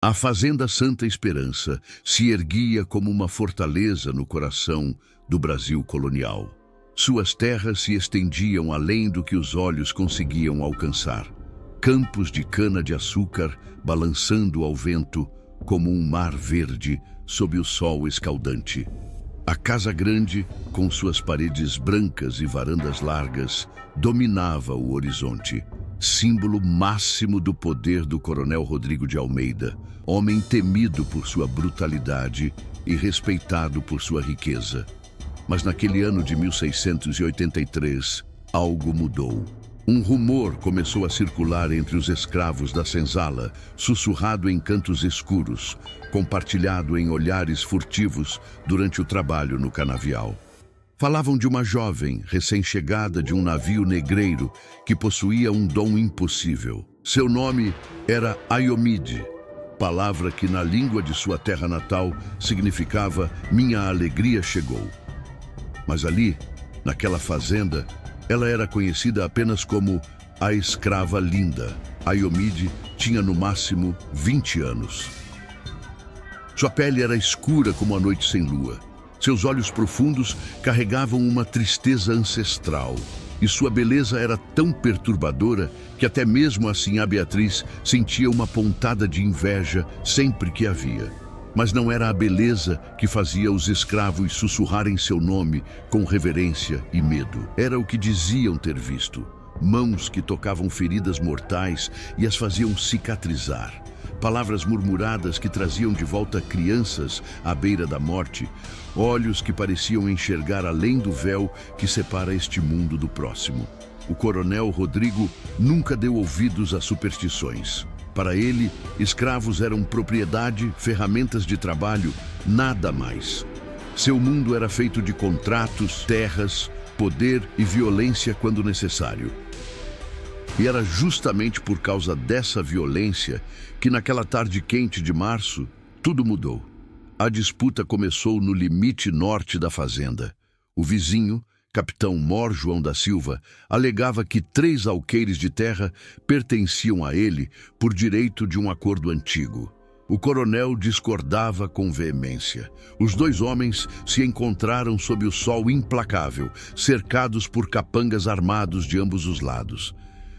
A Fazenda Santa Esperança se erguia como uma fortaleza no coração do Brasil colonial. Suas terras se estendiam além do que os olhos conseguiam alcançar. Campos de cana-de-açúcar balançando ao vento como um mar verde sob o sol escaldante. A Casa Grande, com suas paredes brancas e varandas largas, dominava o horizonte, símbolo máximo do poder do Coronel Rodrigo de Almeida, homem temido por sua brutalidade e respeitado por sua riqueza. Mas naquele ano de 1683, algo mudou. Um rumor começou a circular entre os escravos da senzala, sussurrado em cantos escuros, compartilhado em olhares furtivos durante o trabalho no canavial. Falavam de uma jovem, recém-chegada de um navio negreiro, que possuía um dom impossível. Seu nome era Aiomide, palavra que na língua de sua terra natal significava "minha alegria chegou". Mas ali, naquela fazenda, ela era conhecida apenas como a escrava linda. Aiomide tinha no máximo 20 anos. Sua pele era escura como a noite sem lua. Seus olhos profundos carregavam uma tristeza ancestral. E sua beleza era tão perturbadora que até mesmo a Sinhá Beatriz sentia uma pontada de inveja sempre que a via. Mas não era a beleza que fazia os escravos sussurrarem seu nome com reverência e medo. Era o que diziam ter visto. Mãos que tocavam feridas mortais e as faziam cicatrizar. Palavras murmuradas que traziam de volta crianças à beira da morte. Olhos que pareciam enxergar além do véu que separa este mundo do próximo. O Coronel Rodrigo nunca deu ouvidos a superstições. Para ele, escravos eram propriedade, ferramentas de trabalho, nada mais. Seu mundo era feito de contratos, terras, poder e violência quando necessário. E era justamente por causa dessa violência que naquela tarde quente de março, tudo mudou. A disputa começou no limite norte da fazenda. O vizinho, Capitão Mor João da Silva, alegava que 3 alqueires de terra pertenciam a ele por direito de um acordo antigo. O coronel discordava com veemência. Os 2 homens se encontraram sob o sol implacável, cercados por capangas armados de ambos os lados.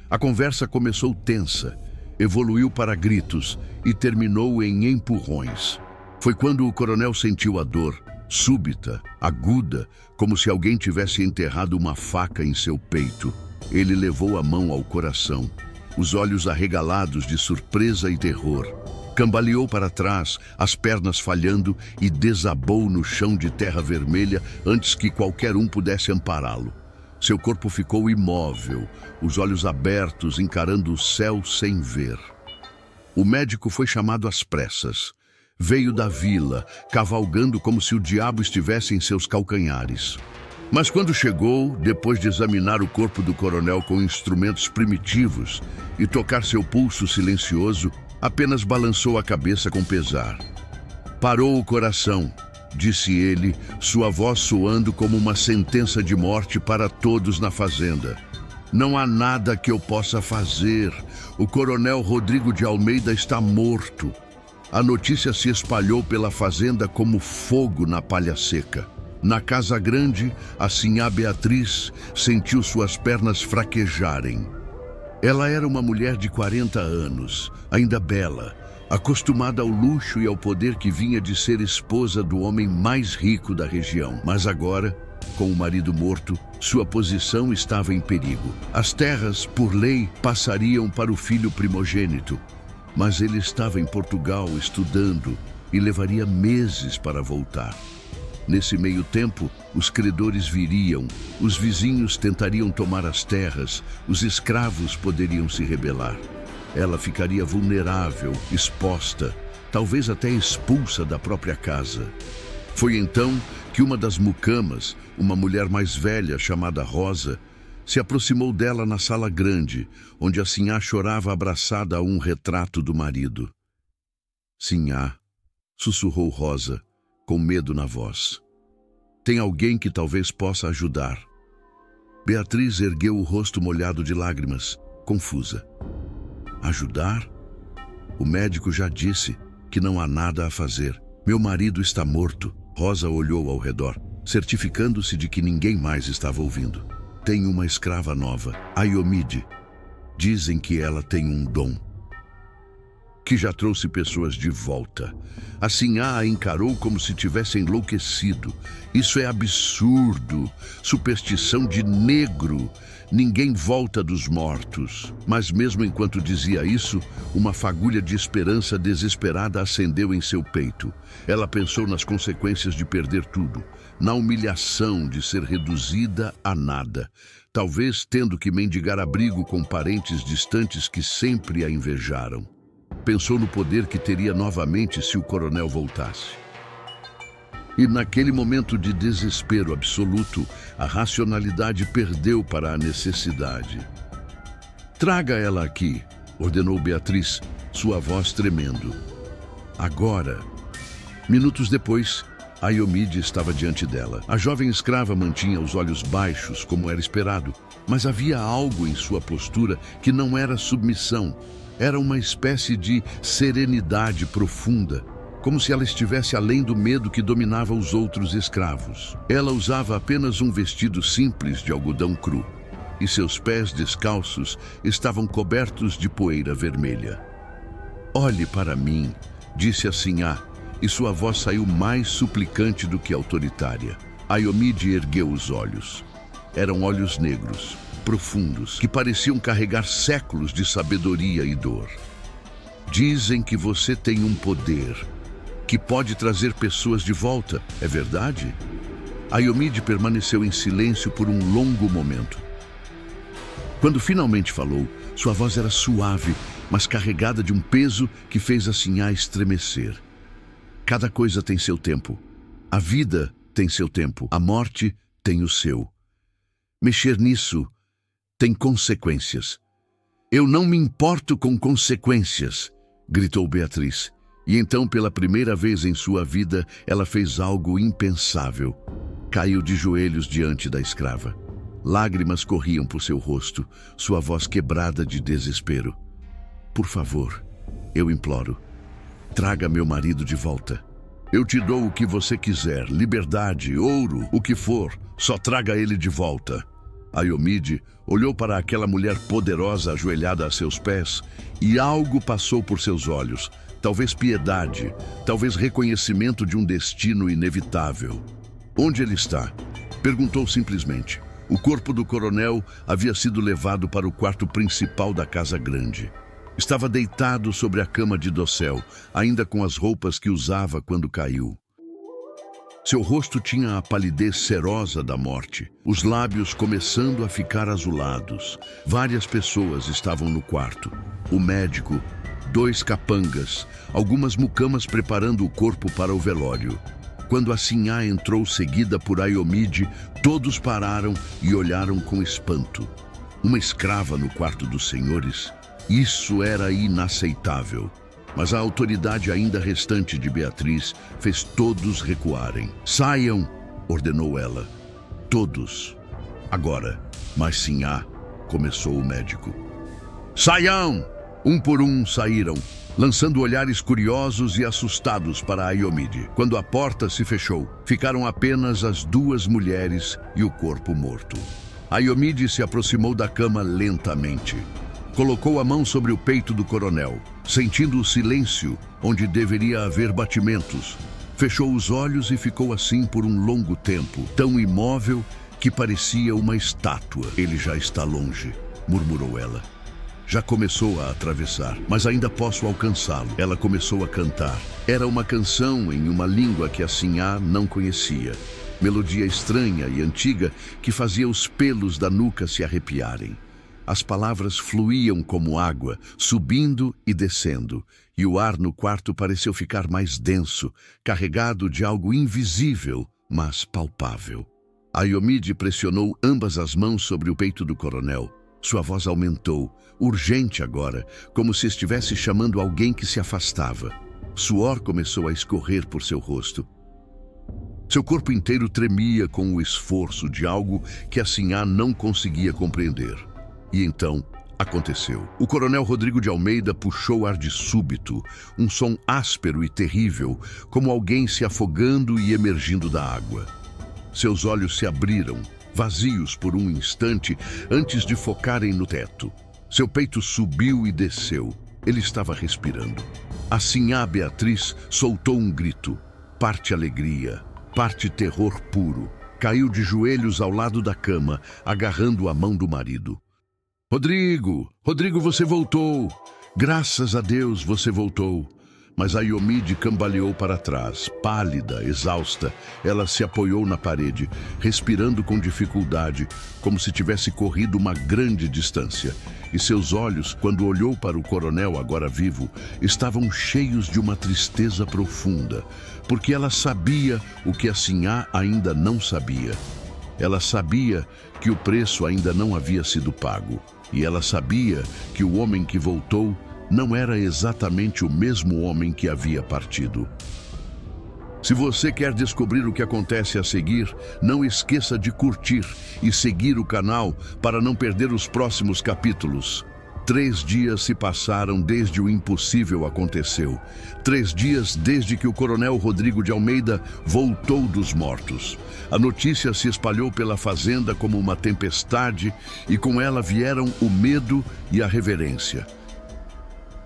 A conversa começou tensa, evoluiu para gritos e terminou em empurrões. Foi quando o coronel sentiu a dor, súbita, aguda, como se alguém tivesse enterrado uma faca em seu peito. Ele levou a mão ao coração, os olhos arregalados de surpresa e terror. Cambaleou para trás, as pernas falhando, e desabou no chão de terra vermelha antes que qualquer um pudesse ampará-lo. Seu corpo ficou imóvel, os olhos abertos, encarando o céu sem ver. O médico foi chamado às pressas. Veio da vila, cavalgando como se o diabo estivesse em seus calcanhares. Mas quando chegou, depois de examinar o corpo do coronel com instrumentos primitivos e tocar seu pulso silencioso, apenas balançou a cabeça com pesar. "Parou o coração", disse ele, sua voz soando como uma sentença de morte para todos na fazenda. "Não há nada que eu possa fazer. O Coronel Rodrigo de Almeida está morto." A notícia se espalhou pela fazenda como fogo na palha seca. Na Casa Grande, a Sinhá Beatriz sentiu suas pernas fraquejarem. Ela era uma mulher de 40 anos, ainda bela, acostumada ao luxo e ao poder que vinha de ser esposa do homem mais rico da região. Mas agora, com o marido morto, sua posição estava em perigo. As terras, por lei, passariam para o filho primogênito. Mas ele estava em Portugal estudando e levaria meses para voltar. Nesse meio tempo, os credores viriam, os vizinhos tentariam tomar as terras, os escravos poderiam se rebelar. Ela ficaria vulnerável, exposta, talvez até expulsa da própria casa. Foi então que uma das mucamas, uma mulher mais velha chamada Rosa, se aproximou dela na sala grande, onde a Sinhá chorava abraçada a um retrato do marido. "Sinhá", sussurrou Rosa, com medo na voz. "Tem alguém que talvez possa ajudar." Beatriz ergueu o rosto molhado de lágrimas, confusa. "Ajudar?" O médico já disse, que não há nada a fazer. Meu marido está morto. Rosa olhou ao redor, certificando-se de que ninguém mais estava ouvindo. Tenho uma escrava nova, Ayomide. Dizem que ela tem um dom, que já trouxe pessoas de volta. Assim a encarou como se tivesse enlouquecido. Isso é absurdo, superstição de negro. Ninguém volta dos mortos. Mas mesmo enquanto dizia isso, uma fagulha de esperança desesperada acendeu em seu peito. Ela pensou nas consequências de perder tudo, na humilhação de ser reduzida a nada, talvez tendo que mendigar abrigo com parentes distantes que sempre a invejaram. Pensou no poder que teria novamente se o coronel voltasse. E naquele momento de desespero absoluto, a racionalidade perdeu para a necessidade. Traga ela aqui, ordenou Beatriz, sua voz tremendo. Agora. Minutos depois, Ayomide estava diante dela. A jovem escrava mantinha os olhos baixos, como era esperado, mas havia algo em sua postura que não era submissão. Era uma espécie de serenidade profunda, como se ela estivesse além do medo que dominava os outros escravos. Ela usava apenas um vestido simples de algodão cru, e seus pés descalços estavam cobertos de poeira vermelha. Olhe para mim, disse a Sinhá, e sua voz saiu mais suplicante do que autoritária. Ayomide ergueu os olhos. Eram olhos negros, profundos, que pareciam carregar séculos de sabedoria e dor. Dizem que você tem um poder que pode trazer pessoas de volta, é verdade? Ayomide permaneceu em silêncio por um longo momento. Quando finalmente falou, sua voz era suave, mas carregada de um peso que fez a Sinhá estremecer. Cada coisa tem seu tempo. A vida tem seu tempo. A morte tem o seu. Mexer nisso tem consequências. Eu não me importo com consequências, gritou Beatriz. E então, pela primeira vez em sua vida, ela fez algo impensável. Caiu de joelhos diante da escrava. Lágrimas corriam por seu rosto, sua voz quebrada de desespero. Por favor, eu imploro, traga meu marido de volta. Eu te dou o que você quiser, liberdade, ouro, o que for, só traga ele de volta. Ayomide olhou para aquela mulher poderosa ajoelhada a seus pés e algo passou por seus olhos. Talvez piedade, talvez reconhecimento de um destino inevitável. Onde ele está? Perguntou simplesmente. O corpo do coronel havia sido levado para o quarto principal da casa grande. Estava deitado sobre a cama de dossel, ainda com as roupas que usava quando caiu. Seu rosto tinha a palidez serosa da morte, os lábios começando a ficar azulados. Várias pessoas estavam no quarto. O médico, 2 capangas, algumas mucamas preparando o corpo para o velório. Quando a Sinhá entrou seguida por Ayomide, todos pararam e olharam com espanto. Uma escrava no quarto dos senhores? Isso era inaceitável. Mas a autoridade ainda restante de Beatriz fez todos recuarem. Saiam, ordenou ela. Todos. Agora. Mas Sinhá, começou o médico. Saiam! Um por um saíram, lançando olhares curiosos e assustados para Ayomide. Quando a porta se fechou, ficaram apenas as 2 mulheres e o corpo morto. Ayomide se aproximou da cama lentamente. Colocou a mão sobre o peito do coronel, sentindo o silêncio onde deveria haver batimentos. Fechou os olhos e ficou assim por um longo tempo, tão imóvel que parecia uma estátua. Ele já está longe, murmurou ela. Já começou a atravessar, mas ainda posso alcançá-lo. Ela começou a cantar. Era uma canção em uma língua que a Sinhá não conhecia. Melodia estranha e antiga que fazia os pelos da nuca se arrepiarem. As palavras fluíam como água, subindo e descendo, e o ar no quarto pareceu ficar mais denso, carregado de algo invisível, mas palpável. Ayomide pressionou ambas as mãos sobre o peito do coronel. Sua voz aumentou, urgente agora, como se estivesse chamando alguém que se afastava. Suor começou a escorrer por seu rosto. Seu corpo inteiro tremia com o esforço de algo que a Sinhá não conseguia compreender. E então, aconteceu. O coronel Rodrigo de Almeida puxou ar de súbito, um som áspero e terrível, como alguém se afogando e emergindo da água. Seus olhos se abriram, vazios por um instante, antes de focarem no teto. Seu peito subiu e desceu. Ele estava respirando. Assim a Beatriz soltou um grito, parte alegria, parte terror puro. Caiu de joelhos ao lado da cama, agarrando a mão do marido. Rodrigo, você voltou! Graças a Deus você voltou! Mas a Iomide cambaleou para trás, pálida, exausta. Ela se apoiou na parede, respirando com dificuldade, como se tivesse corrido uma grande distância. E seus olhos, quando olhou para o coronel agora vivo, estavam cheios de uma tristeza profunda, porque ela sabia o que a Sinhá ainda não sabia. Ela sabia que o preço ainda não havia sido pago. E ela sabia que o homem que voltou não era exatamente o mesmo homem que havia partido. Se você quer descobrir o que acontece a seguir, não esqueça de curtir e seguir o canal para não perder os próximos capítulos. 3 dias se passaram desde o impossível aconteceu. 3 dias desde que o coronel Rodrigo de Almeida voltou dos mortos. A notícia se espalhou pela fazenda como uma tempestade e com ela vieram o medo e a reverência.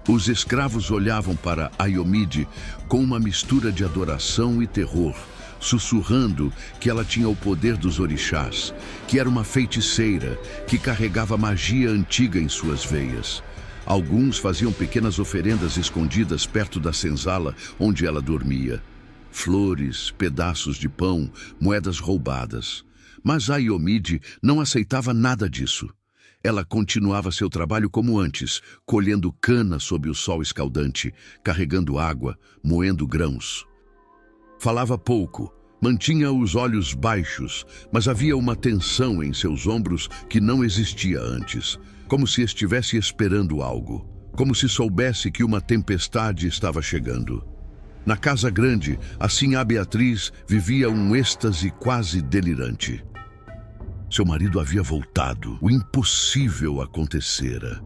Os escravos olhavam para Iomide com uma mistura de adoração e terror, sussurrando que ela tinha o poder dos orixás, que era uma feiticeira, que carregava magia antiga em suas veias. Alguns faziam pequenas oferendas escondidas perto da senzala onde ela dormia. Flores, pedaços de pão, moedas roubadas. Mas a Iomide não aceitava nada disso. Ela continuava seu trabalho como antes, colhendo cana sob o sol escaldante, carregando água, moendo grãos. Falava pouco, mantinha os olhos baixos, mas havia uma tensão em seus ombros que não existia antes, como se estivesse esperando algo, como se soubesse que uma tempestade estava chegando. Na casa grande, assim a Beatriz vivia um êxtase quase delirante. Seu marido havia voltado. O impossível acontecera.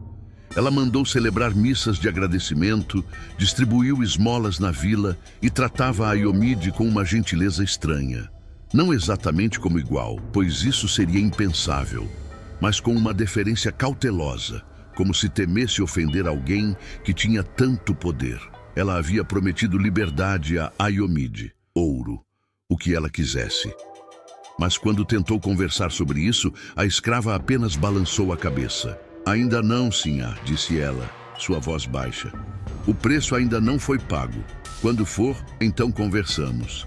Ela mandou celebrar missas de agradecimento, distribuiu esmolas na vila e tratava a Iomide com uma gentileza estranha. Não exatamente como igual, pois isso seria impensável, mas com uma deferência cautelosa, como se temesse ofender alguém que tinha tanto poder. Ela havia prometido liberdade a Iomide, ouro, o que ela quisesse. Mas quando tentou conversar sobre isso, a escrava apenas balançou a cabeça. Ainda não, Sinhá, disse ela, sua voz baixa. O preço ainda não foi pago. Quando for, então conversamos.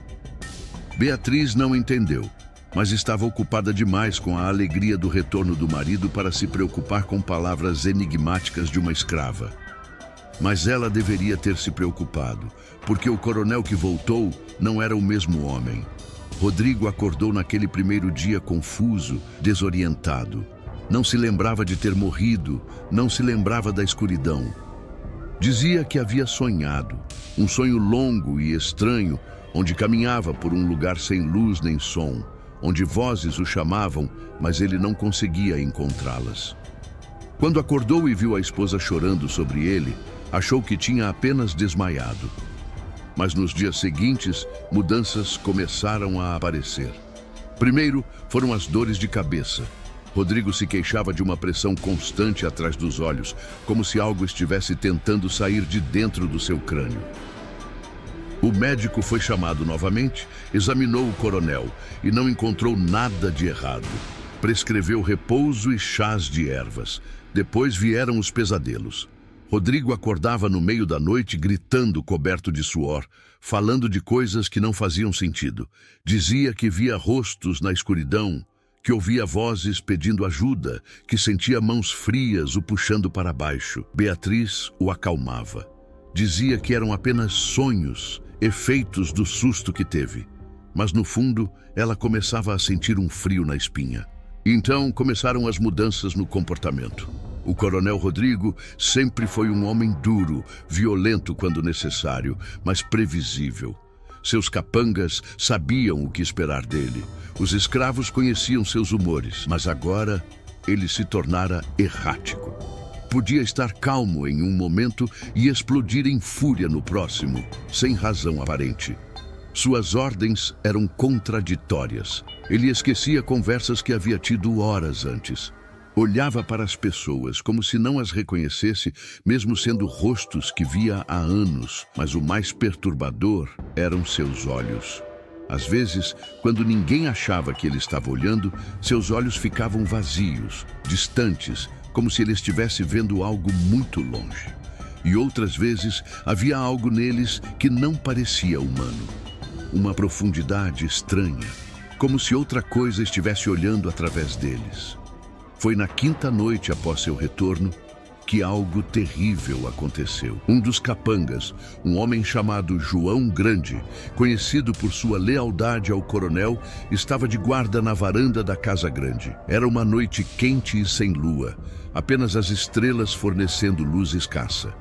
Beatriz não entendeu, mas estava ocupada demais com a alegria do retorno do marido para se preocupar com palavras enigmáticas de uma escrava. Mas ela deveria ter se preocupado, porque o coronel que voltou não era o mesmo homem. Rodrigo acordou naquele primeiro dia confuso, desorientado. Não se lembrava de ter morrido, não se lembrava da escuridão. Dizia que havia sonhado, um sonho longo e estranho, onde caminhava por um lugar sem luz nem som, onde vozes o chamavam, mas ele não conseguia encontrá-las. Quando acordou e viu a esposa chorando sobre ele, achou que tinha apenas desmaiado. Mas nos dias seguintes, mudanças começaram a aparecer. Primeiro, foram as dores de cabeça. Rodrigo se queixava de uma pressão constante atrás dos olhos, como se algo estivesse tentando sair de dentro do seu crânio. O médico foi chamado novamente, examinou o coronel e não encontrou nada de errado. Prescreveu repouso e chás de ervas. Depois vieram os pesadelos. Rodrigo acordava no meio da noite gritando, coberto de suor, falando de coisas que não faziam sentido. Dizia que via rostos na escuridão, que ouvia vozes pedindo ajuda, que sentia mãos frias o puxando para baixo. Beatriz o acalmava. Dizia que eram apenas sonhos, efeitos do susto que teve. Mas no fundo, ela começava a sentir um frio na espinha. Então começaram as mudanças no comportamento. O coronel Rodrigo sempre foi um homem duro, violento quando necessário, mas previsível. Seus capangas sabiam o que esperar dele. Os escravos conheciam seus humores, mas agora ele se tornara errático. podia estar calmo em um momento e explodir em fúria no próximo, sem razão aparente. Suas ordens eram contraditórias. Ele esquecia conversas que havia tido horas antes. Olhava para as pessoas como se não as reconhecesse, mesmo sendo rostos que via há anos. Mas o mais perturbador eram seus olhos. Às vezes, quando ninguém achava que ele estava olhando, seus olhos ficavam vazios, distantes, como se ele estivesse vendo algo muito longe. E outras vezes, havia algo neles que não parecia humano. Uma profundidade estranha, como se outra coisa estivesse olhando através deles. Foi na quinta noite após seu retorno que algo terrível aconteceu. Um dos capangas, um homem chamado João Grande, conhecido por sua lealdade ao coronel, estava de guarda na varanda da Casa Grande. Era uma noite quente e sem lua, apenas as estrelas fornecendo luz escassa.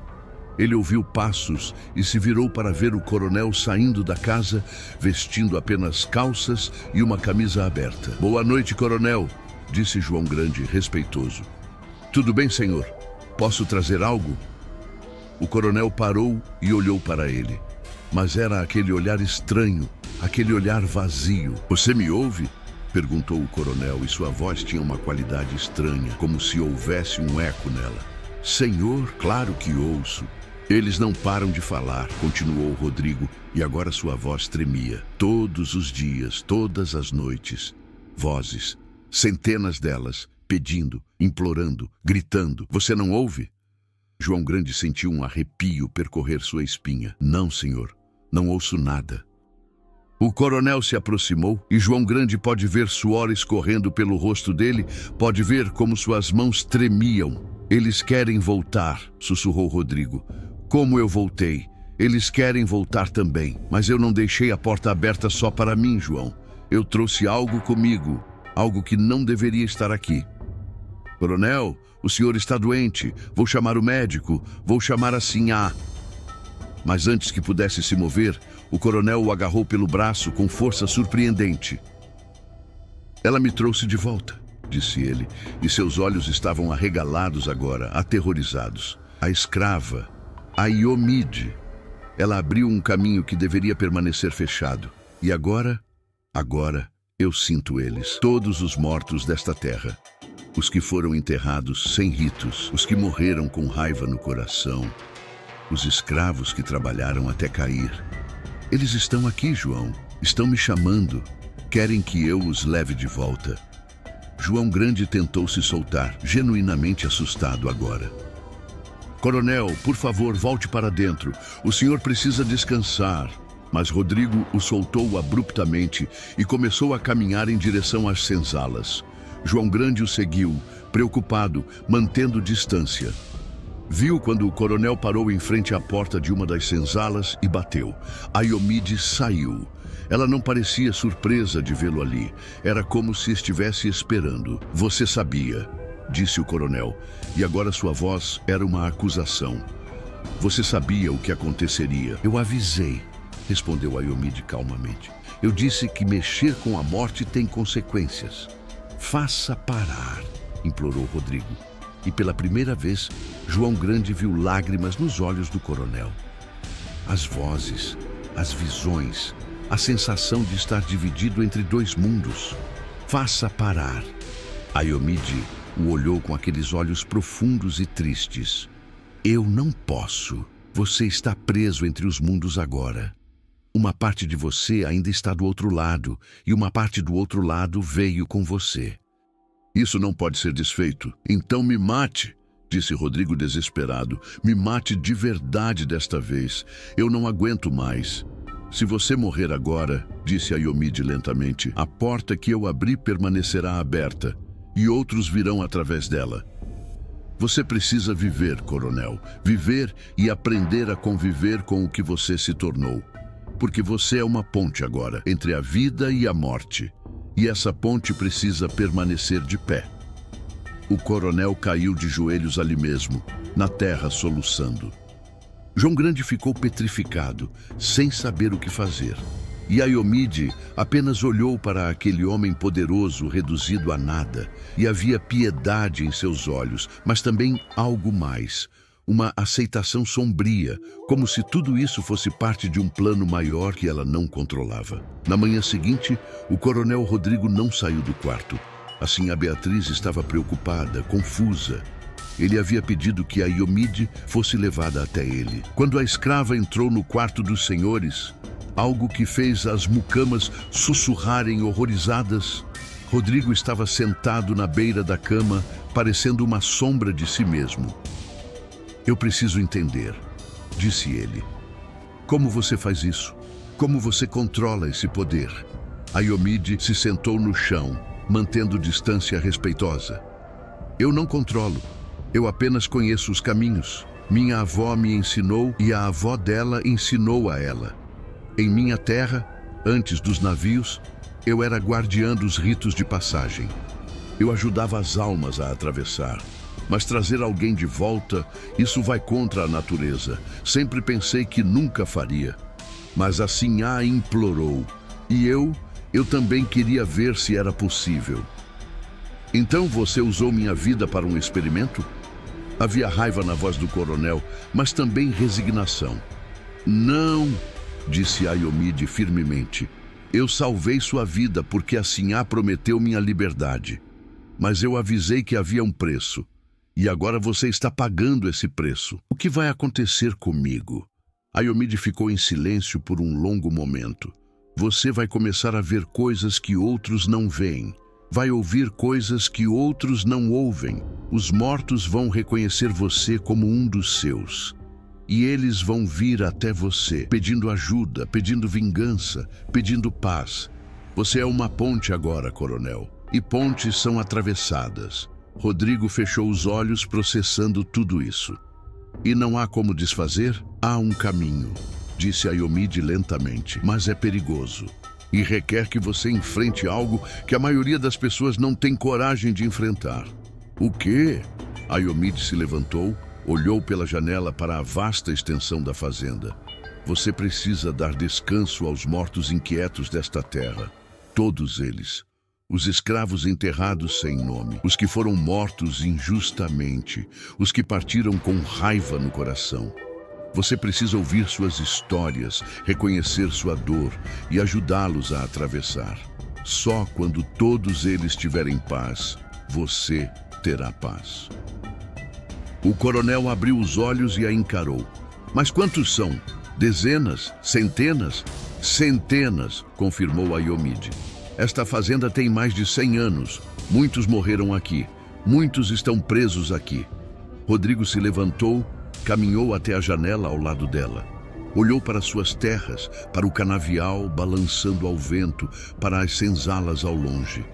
Ele ouviu passos e se virou para ver o coronel saindo da casa, vestindo apenas calças e uma camisa aberta. "Boa noite, coronel", disse João Grande, respeitoso. "Tudo bem, senhor? Posso trazer algo?" O coronel parou e olhou para ele. Mas era aquele olhar estranho, aquele olhar vazio. "Você me ouve?" perguntou o coronel, e sua voz tinha uma qualidade estranha, como se houvesse um eco nela. "Senhor, claro que ouço." "Eles não param de falar", continuou Rodrigo, e agora sua voz tremia. "Todos os dias, todas as noites. Vozes, centenas delas, pedindo, implorando, gritando. Você não ouve?" João Grande sentiu um arrepio percorrer sua espinha. "Não, senhor, não ouço nada." O coronel se aproximou e João Grande pode ver suor escorrendo pelo rosto dele, pode ver como suas mãos tremiam. "Eles querem voltar", sussurrou Rodrigo. "Como eu voltei. Eles querem voltar também. Mas eu não deixei a porta aberta só para mim, João. Eu trouxe algo comigo, algo que não deveria estar aqui." "Coronel, o senhor está doente. Vou chamar o médico. Vou chamar a Sinhá." Mas antes que pudesse se mover, o coronel o agarrou pelo braço com força surpreendente. "Ela me trouxe de volta", disse ele, e seus olhos estavam arregalados agora, aterrorizados. "A escrava, a Iomide. Ela abriu um caminho que deveria permanecer fechado. E agora eu sinto eles, todos os mortos desta terra. Os que foram enterrados sem ritos, os que morreram com raiva no coração, os escravos que trabalharam até cair. Eles estão aqui, João. Estão me chamando. Querem que eu os leve de volta." João Grande tentou se soltar, genuinamente assustado agora. "Coronel, por favor, volte para dentro. O senhor precisa descansar." Mas Rodrigo o soltou abruptamente e começou a caminhar em direção às senzalas. João Grande o seguiu, preocupado, mantendo distância. Viu quando o coronel parou em frente à porta de uma das senzalas e bateu. A Iomide saiu. Ela não parecia surpresa de vê-lo ali. Era como se estivesse esperando. "Você sabia", disse o coronel, e agora sua voz era uma acusação. "Você sabia o que aconteceria." "Eu avisei", respondeu a Iomide calmamente. "Eu disse que mexer com a morte tem consequências." "Faça parar", implorou Rodrigo. E pela primeira vez, João Grande viu lágrimas nos olhos do coronel. As vozes, as visões, a sensação de estar dividido entre dois mundos. "Faça parar." A Iomide o olhou com aqueles olhos profundos e tristes. "Eu não posso. Você está preso entre os mundos agora. Uma parte de você ainda está do outro lado, e uma parte do outro lado veio com você." "Isso não pode ser desfeito. Então me mate", disse Rodrigo desesperado. "Me mate de verdade desta vez. Eu não aguento mais." "Se você morrer agora", disse a Iomide lentamente, "a porta que eu abri permanecerá aberta, e outros virão através dela. Você precisa viver, coronel. Viver e aprender a conviver com o que você se tornou. Porque você é uma ponte agora entre a vida e a morte. E essa ponte precisa permanecer de pé." O coronel caiu de joelhos ali mesmo, na terra, soluçando. João Grande ficou petrificado, sem saber o que fazer. E Aiomide apenas olhou para aquele homem poderoso reduzido a nada, e havia piedade em seus olhos, mas também algo mais, uma aceitação sombria, como se tudo isso fosse parte de um plano maior que ela não controlava. Na manhã seguinte, o coronel Rodrigo não saiu do quarto. Assim, a Beatriz estava preocupada, confusa. Ele havia pedido que Aiomide fosse levada até ele. Quando a escrava entrou no quarto dos senhores, algo que fez as mucamas sussurrarem horrorizadas, Rodrigo estava sentado na beira da cama, parecendo uma sombra de si mesmo. "Eu preciso entender", disse ele. "Como você faz isso? Como você controla esse poder?" Aiomide se sentou no chão, mantendo distância respeitosa. "Eu não controlo. Eu apenas conheço os caminhos. Minha avó me ensinou e a avó dela ensinou a ela. Em minha terra, antes dos navios, eu era guardiã dos ritos de passagem. Eu ajudava as almas a atravessar. Mas trazer alguém de volta, isso vai contra a natureza. Sempre pensei que nunca faria. Mas a Sinhá implorou. E eu também queria ver se era possível." "Então você usou minha vida para um experimento?" Havia raiva na voz do coronel, mas também resignação. "Não", disse Aiomide firmemente. "Eu salvei sua vida porque a Sinhá prometeu minha liberdade. Mas eu avisei que havia um preço. E agora você está pagando esse preço. O que vai acontecer comigo?" Aiomide ficou em silêncio por um longo momento. "Você vai começar a ver coisas que outros não veem. Vai ouvir coisas que outros não ouvem. Os mortos vão reconhecer você como um dos seus. E eles vão vir até você, pedindo ajuda, pedindo vingança, pedindo paz. Você é uma ponte agora, coronel. E pontes são atravessadas." Rodrigo fechou os olhos, processando tudo isso. "E não há como desfazer? Há um caminho", disse Aiomide lentamente, "mas é perigoso. E requer que você enfrente algo que a maioria das pessoas não tem coragem de enfrentar." "O quê?" Aiomide se levantou, olhou pela janela para a vasta extensão da fazenda. "Você precisa dar descanso aos mortos inquietos desta terra. Todos eles. Os escravos enterrados sem nome, os que foram mortos injustamente, os que partiram com raiva no coração. Você precisa ouvir suas histórias, reconhecer sua dor e ajudá-los a atravessar. Só quando todos eles tiverem paz, você terá paz." O coronel abriu os olhos e a encarou. "Mas quantos são? Dezenas? Centenas?" "Centenas", confirmou Aiomide. "Esta fazenda tem mais de 100 anos. Muitos morreram aqui. Muitos estão presos aqui." Rodrigo se levantou, caminhou até a janela ao lado dela. Olhou para suas terras, para o canavial balançando ao vento, para as senzalas ao longe.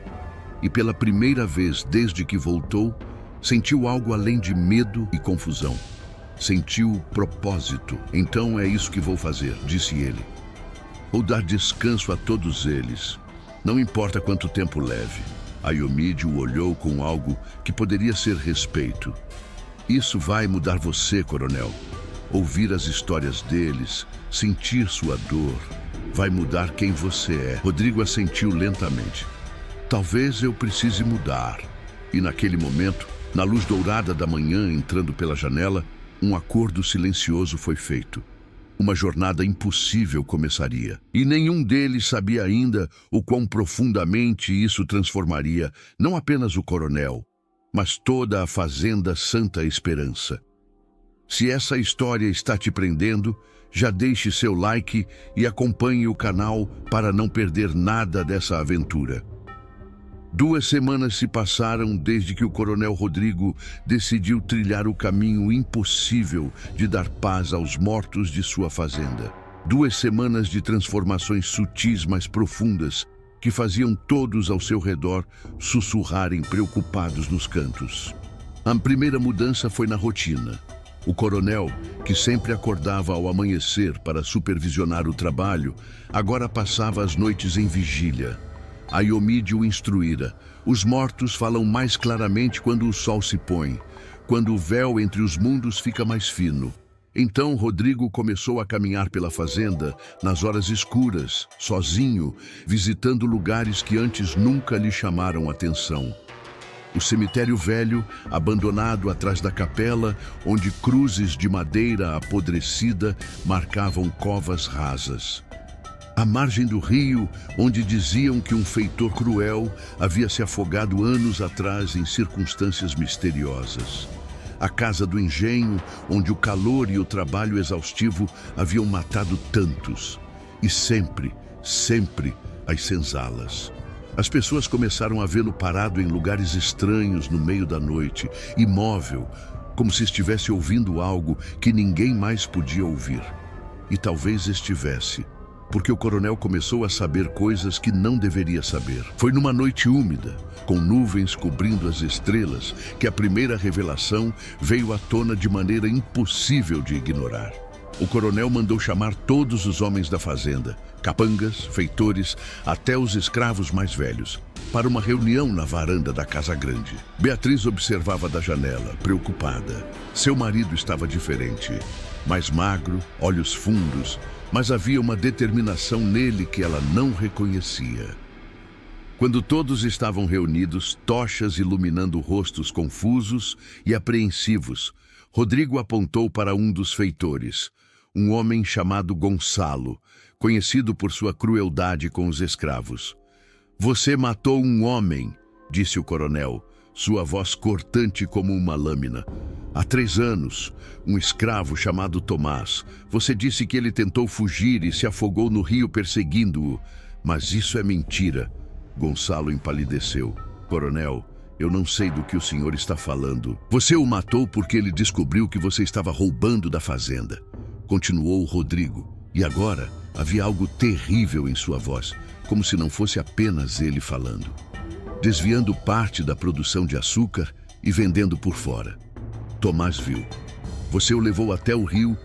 E pela primeira vez desde que voltou, sentiu algo além de medo e confusão. Sentiu propósito. "Então é isso que vou fazer", disse ele. "Vou dar descanso a todos eles. Não importa quanto tempo leve." Aiomide o olhou com algo que poderia ser respeito. "Isso vai mudar você, coronel. Ouvir as histórias deles, sentir sua dor, vai mudar quem você é." Rodrigo assentiu lentamente. "Talvez eu precise mudar." E naquele momento, na luz dourada da manhã entrando pela janela, um acordo silencioso foi feito. Uma jornada impossível começaria. E nenhum deles sabia ainda o quão profundamente isso transformaria não apenas o coronel, mas toda a fazenda Santa Esperança. Se essa história está te prendendo, já deixe seu like e acompanhe o canal para não perder nada dessa aventura. 2 semanas se passaram desde que o coronel Rodrigo decidiu trilhar o caminho impossível de dar paz aos mortos de sua fazenda. 2 semanas de transformações sutis mais profundas que faziam todos ao seu redor sussurrarem preocupados nos cantos. A primeira mudança foi na rotina. O coronel, que sempre acordava ao amanhecer para supervisionar o trabalho, agora passava as noites em vigília. Aiomide o instruíra. Os mortos falam mais claramente quando o sol se põe, quando o véu entre os mundos fica mais fino. Então Rodrigo começou a caminhar pela fazenda nas horas escuras, sozinho, visitando lugares que antes nunca lhe chamaram atenção. O cemitério velho, abandonado atrás da capela, onde cruzes de madeira apodrecida marcavam covas rasas. À margem do rio, onde diziam que um feitor cruel havia se afogado anos atrás em circunstâncias misteriosas. A casa do engenho, onde o calor e o trabalho exaustivo haviam matado tantos. E sempre, sempre as senzalas. As pessoas começaram a vê-lo parado em lugares estranhos no meio da noite, imóvel, como se estivesse ouvindo algo que ninguém mais podia ouvir. E talvez estivesse, porque o coronel começou a saber coisas que não deveria saber. Foi numa noite úmida, com nuvens cobrindo as estrelas, que a primeira revelação veio à tona de maneira impossível de ignorar. O coronel mandou chamar todos os homens da fazenda, capangas, feitores, até os escravos mais velhos, para uma reunião na varanda da Casa Grande. Beatriz observava da janela, preocupada. Seu marido estava diferente, mais magro, olhos fundos, mas havia uma determinação nele que ela não reconhecia. Quando todos estavam reunidos, tochas iluminando rostos confusos e apreensivos, Rodrigo apontou para um dos feitores, um homem chamado Gonçalo, conhecido por sua crueldade com os escravos. "Você matou um homem", disse o coronel, sua voz cortante como uma lâmina. "Há 3 anos, um escravo chamado Tomás. Você disse que ele tentou fugir e se afogou no rio perseguindo-o. Mas isso é mentira." Gonçalo empalideceu. "Coronel, eu não sei do que o senhor está falando. Você o matou porque ele descobriu que você estava roubando da fazenda." Continuou Rodrigo, e agora havia algo terrível em sua voz, como se não fosse apenas ele falando. "Desviando parte da produção de açúcar e vendendo por fora. Tomás viu. Você o levou até o rio,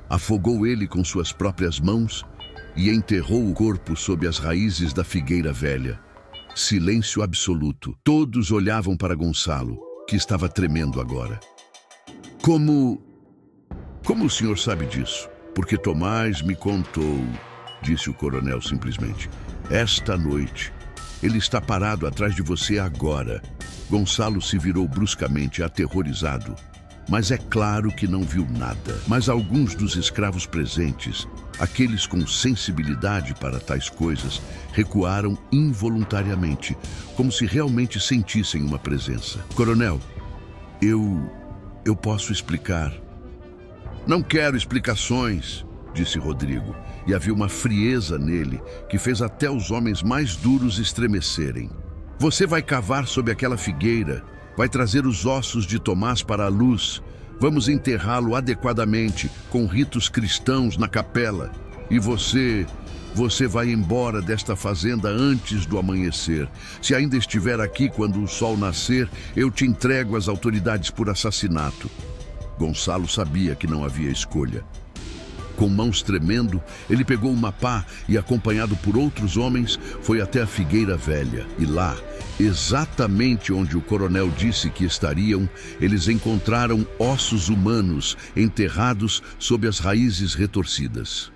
afogou ele com suas próprias mãos e enterrou o corpo sob as raízes da figueira velha." Silêncio absoluto. Todos olhavam para Gonçalo, que estava tremendo agora. Como o senhor sabe disso?" "Porque Tomás me contou", disse o coronel simplesmente. "Esta noite. Ele está parado atrás de você agora." Gonçalo se virou bruscamente, aterrorizado. Mas é claro que não viu nada. Mas alguns dos escravos presentes, aqueles com sensibilidade para tais coisas, recuaram involuntariamente, como se realmente sentissem uma presença. "Coronel, eu posso explicar." "Não quero explicações", disse Rodrigo, e havia uma frieza nele que fez até os homens mais duros estremecerem. "Você vai cavar sob aquela figueira, vai trazer os ossos de Tomás para a luz. Vamos enterrá-lo adequadamente, com ritos cristãos na capela. E você vai embora desta fazenda antes do amanhecer. Se ainda estiver aqui quando o sol nascer, eu te entrego às autoridades por assassinato." Gonçalo sabia que não havia escolha. Com mãos tremendo, ele pegou uma pá e, acompanhado por outros homens, foi até a figueira velha. E lá, exatamente onde o coronel disse que estariam, eles encontraram ossos humanos enterrados sob as raízes retorcidas.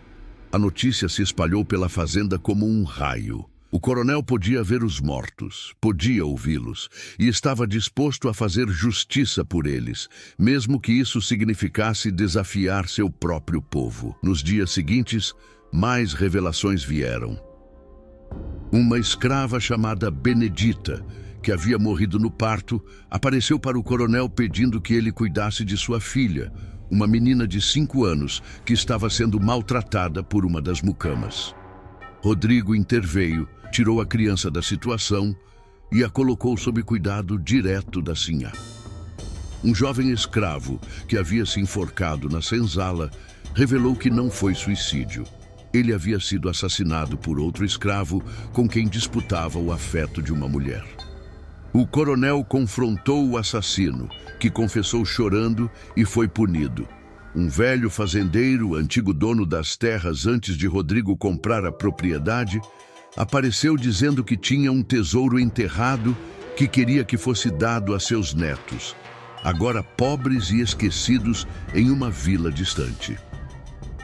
A notícia se espalhou pela fazenda como um raio. O coronel podia ver os mortos, podia ouvi-los, e estava disposto a fazer justiça por eles, mesmo que isso significasse desafiar seu próprio povo. Nos dias seguintes, mais revelações vieram. Uma escrava chamada Benedita, que havia morrido no parto, apareceu para o coronel pedindo que ele cuidasse de sua filha, uma menina de 5 anos que estava sendo maltratada por uma das mucamas. Rodrigo interveio, tirou a criança da situação e a colocou sob cuidado direto da sinhá. Um jovem escravo que havia se enforcado na senzala revelou que não foi suicídio. Ele havia sido assassinado por outro escravo com quem disputava o afeto de uma mulher. O coronel confrontou o assassino, que confessou chorando e foi punido. Um velho fazendeiro, antigo dono das terras antes de Rodrigo comprar a propriedade, apareceu dizendo que tinha um tesouro enterrado que queria que fosse dado a seus netos. agora pobres e esquecidos em uma vila distante.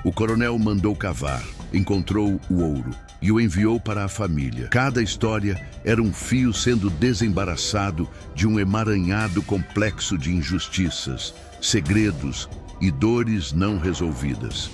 O coronel mandou cavar, encontrou o ouro e o enviou para a família. Cada história era um fio sendo desembaraçado de um emaranhado complexo de injustiças, segredos e dores não resolvidas.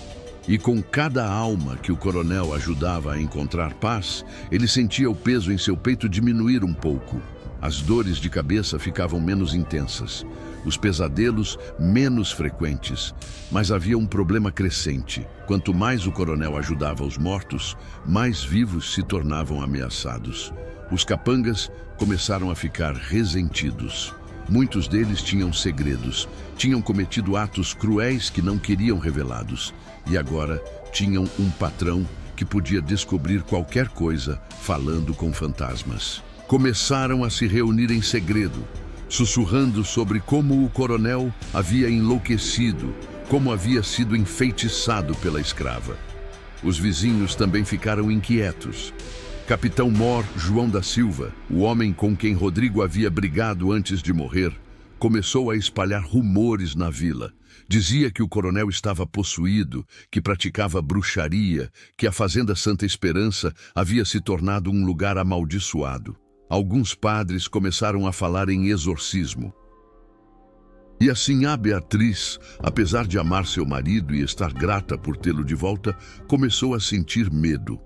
E com cada alma que o coronel ajudava a encontrar paz, ele sentia o peso em seu peito diminuir um pouco. As dores de cabeça ficavam menos intensas, os pesadelos menos frequentes, mas havia um problema crescente. Quanto mais o coronel ajudava os mortos, mais vivos se tornavam ameaçados. Os capangas começaram a ficar ressentidos. Muitos deles tinham segredos, tinham cometido atos cruéis que não queriam revelados, e agora tinham um patrão que podia descobrir qualquer coisa falando com fantasmas. Começaram a se reunir em segredo, sussurrando sobre como o coronel havia enlouquecido, como havia sido enfeitiçado pela escrava. Os vizinhos também ficaram inquietos. Capitão Mor João da Silva, o homem com quem Rodrigo havia brigado antes de morrer, começou a espalhar rumores na vila. Dizia que o coronel estava possuído, que praticava bruxaria, que a Fazenda Santa Esperança havia se tornado um lugar amaldiçoado. Alguns padres começaram a falar em exorcismo. E assim a Beatriz, apesar de amar seu marido e estar grata por tê-lo de volta, começou a sentir medo.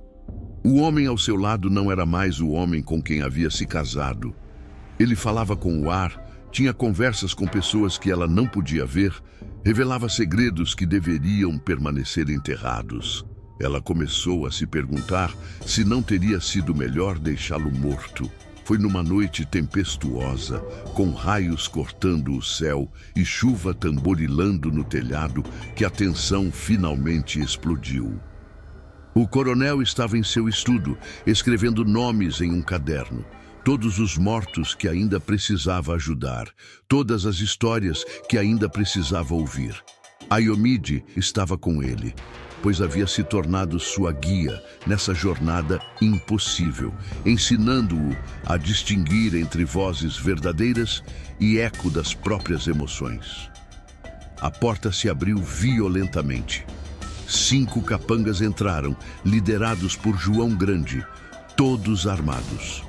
O homem ao seu lado não era mais o homem com quem havia se casado. Ele falava com o ar, tinha conversas com pessoas que ela não podia ver, revelava segredos que deveriam permanecer enterrados. Ela começou a se perguntar se não teria sido melhor deixá-lo morto. Foi numa noite tempestuosa, com raios cortando o céu e chuva tamborilando no telhado, que a tensão finalmente explodiu. O coronel estava em seu estudo, escrevendo nomes em um caderno. Todos os mortos que ainda precisava ajudar, todas as histórias que ainda precisava ouvir. Aiomide estava com ele, pois havia se tornado sua guia nessa jornada impossível, ensinando-o a distinguir entre vozes verdadeiras e eco das próprias emoções. A porta se abriu violentamente. 5 capangas entraram, liderados por João Grande, todos armados.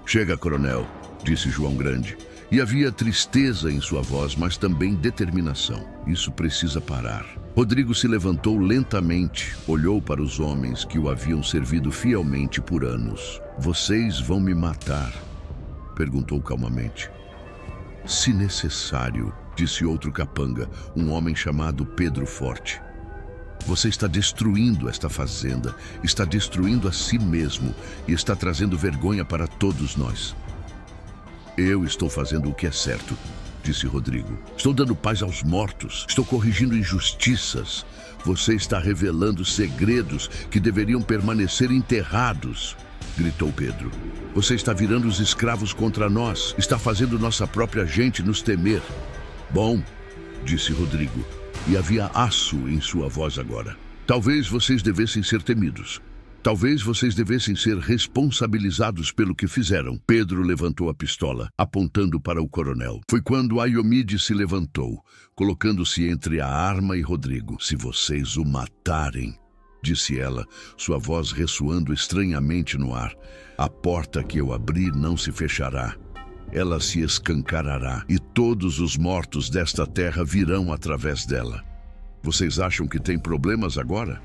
"Chega, coronel", disse João Grande. E havia tristeza em sua voz, mas também determinação. "Isso precisa parar." Rodrigo se levantou lentamente, olhou para os homens que o haviam servido fielmente por anos. "Vocês vão me matar?", perguntou calmamente. "Se necessário", disse outro capanga, um homem chamado Pedro Forte. "Você está destruindo esta fazenda, está destruindo a si mesmo e está trazendo vergonha para todos nós." "Eu estou fazendo o que é certo", disse Rodrigo. "Estou dando paz aos mortos, estou corrigindo injustiças. Você está revelando segredos que deveriam permanecer enterrados", gritou Pedro. "Você está virando os escravos contra nós, está fazendo nossa própria gente nos temer." "Bom", disse Rodrigo, e havia aço em sua voz agora. "Talvez vocês devessem ser temidos. Talvez vocês devessem ser responsabilizados pelo que fizeram." Pedro levantou a pistola, apontando para o coronel. Foi quando Aiomide se levantou, colocando-se entre a arma e Rodrigo. "Se vocês o matarem", disse ela, sua voz ressoando estranhamente no ar, "a porta que eu abri não se fechará. Ela se escancarará e todos os mortos desta terra virão através dela. Vocês acham que tem problemas agora?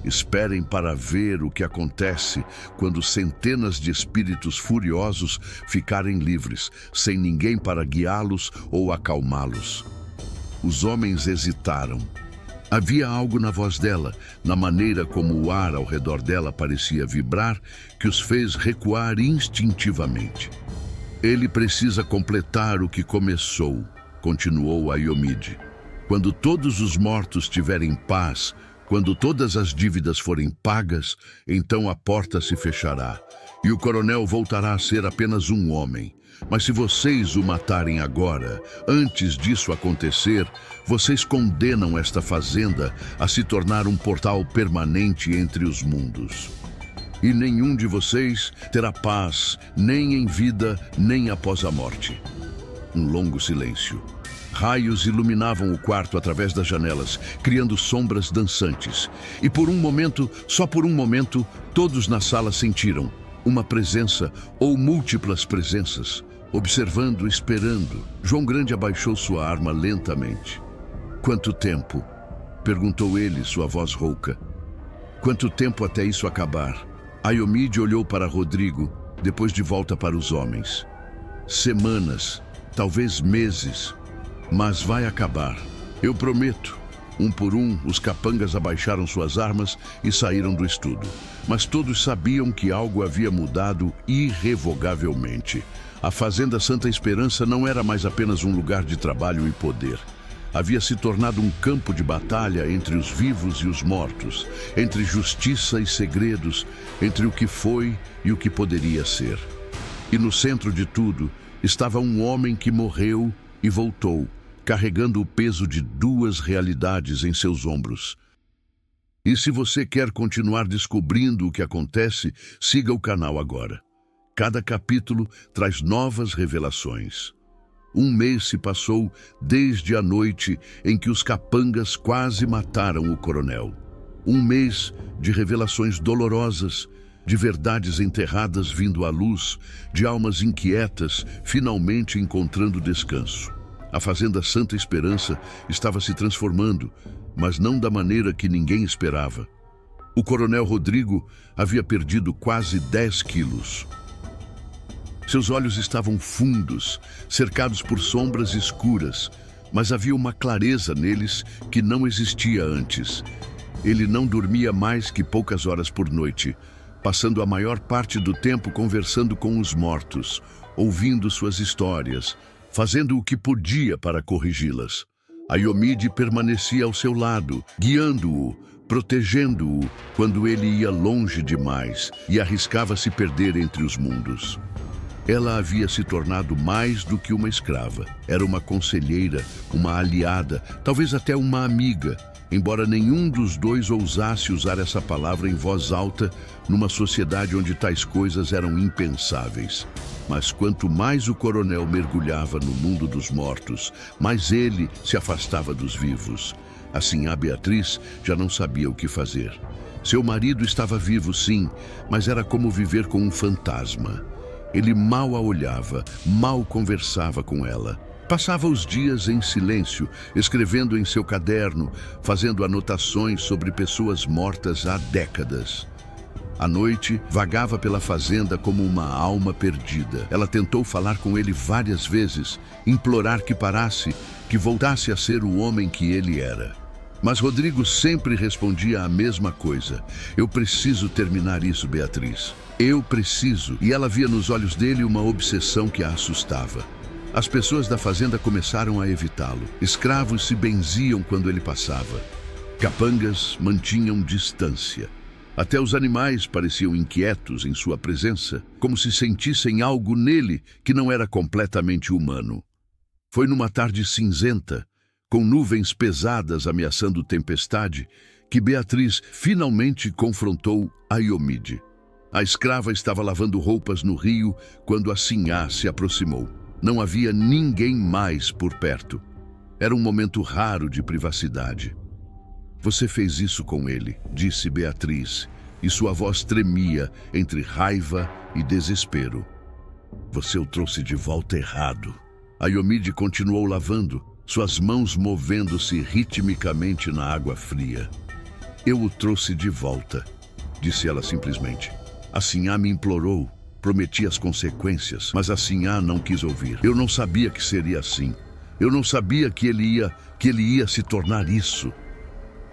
Esperem para ver o que acontece quando centenas de espíritos furiosos ficarem livres, sem ninguém para guiá-los ou acalmá-los." Os homens hesitaram. Havia algo na voz dela, na maneira como o ar ao redor dela parecia vibrar, que os fez recuar instintivamente. "Ele precisa completar o que começou", continuou Aiomide. "Quando todos os mortos tiverem paz, quando todas as dívidas forem pagas, então a porta se fechará, e o coronel voltará a ser apenas um homem. Mas se vocês o matarem agora, antes disso acontecer, vocês condenam esta fazenda a se tornar um portal permanente entre os mundos. E nenhum de vocês terá paz, nem em vida, nem após a morte." Um longo silêncio. Raios iluminavam o quarto através das janelas, criando sombras dançantes. E por um momento, só por um momento, todos na sala sentiram uma presença ou múltiplas presenças. Observando, esperando, João Grande abaixou sua arma lentamente. "Quanto tempo?" perguntou ele, sua voz rouca. "Quanto tempo até isso acabar?" Ayomide olhou para Rodrigo, depois de volta para os homens. "Semanas, talvez meses, mas vai acabar. Eu prometo." Um por um, os capangas abaixaram suas armas e saíram do estudo. Mas todos sabiam que algo havia mudado irrevogavelmente. A Fazenda Santa Esperança não era mais apenas um lugar de trabalho e poder. Havia se tornado um campo de batalha entre os vivos e os mortos, entre justiça e segredos, entre o que foi e o que poderia ser. E no centro de tudo estava um homem que morreu e voltou, carregando o peso de duas realidades em seus ombros. E se você quer continuar descobrindo o que acontece, siga o canal agora. Cada capítulo traz novas revelações. Um mês se passou desde a noite em que os capangas quase mataram o coronel. Um mês de revelações dolorosas, de verdades enterradas vindo à luz, de almas inquietas finalmente encontrando descanso. A Fazenda Santa Esperança estava se transformando, mas não da maneira que ninguém esperava. O coronel Rodrigo havia perdido quase 10 quilos. Seus olhos estavam fundos, cercados por sombras escuras, mas havia uma clareza neles que não existia antes. Ele não dormia mais que poucas horas por noite, passando a maior parte do tempo conversando com os mortos, ouvindo suas histórias, fazendo o que podia para corrigi-las. Ayomide permanecia ao seu lado, guiando-o, protegendo-o quando ele ia longe demais e arriscava se perder entre os mundos. Ela havia se tornado mais do que uma escrava. Era uma conselheira, uma aliada, talvez até uma amiga, embora nenhum dos dois ousasse usar essa palavra em voz alta numa sociedade onde tais coisas eram impensáveis. Mas quanto mais o coronel mergulhava no mundo dos mortos, mais ele se afastava dos vivos. Assim, a Beatriz já não sabia o que fazer. Seu marido estava vivo, sim, mas era como viver com um fantasma. Ele mal a olhava, mal conversava com ela. Passava os dias em silêncio, escrevendo em seu caderno, fazendo anotações sobre pessoas mortas há décadas. À noite, vagava pela fazenda como uma alma perdida. Ela tentou falar com ele várias vezes, implorar que parasse, que voltasse a ser o homem que ele era. Mas Rodrigo sempre respondia a mesma coisa. "Eu preciso terminar isso, Beatriz. Eu preciso." E ela via nos olhos dele uma obsessão que a assustava. As pessoas da fazenda começaram a evitá-lo. Escravos se benziam quando ele passava. Capangas mantinham distância. Até os animais pareciam inquietos em sua presença, como se sentissem algo nele que não era completamente humano. Foi numa tarde cinzenta, com nuvens pesadas ameaçando tempestade, que Beatriz finalmente confrontou Ayomide. A escrava estava lavando roupas no rio quando a Sinhá se aproximou. Não havia ninguém mais por perto. Era um momento raro de privacidade. "Você fez isso com ele", disse Beatriz, e sua voz tremia entre raiva e desespero. "Você o trouxe de volta errado." Ayomide continuou lavando, suas mãos movendo-se ritmicamente na água fria. "Eu o trouxe de volta", disse ela simplesmente. A Sinhá me implorou, prometi as consequências, mas a Sinhá não quis ouvir. Eu não sabia que seria assim. Eu não sabia que ele ia se tornar isso.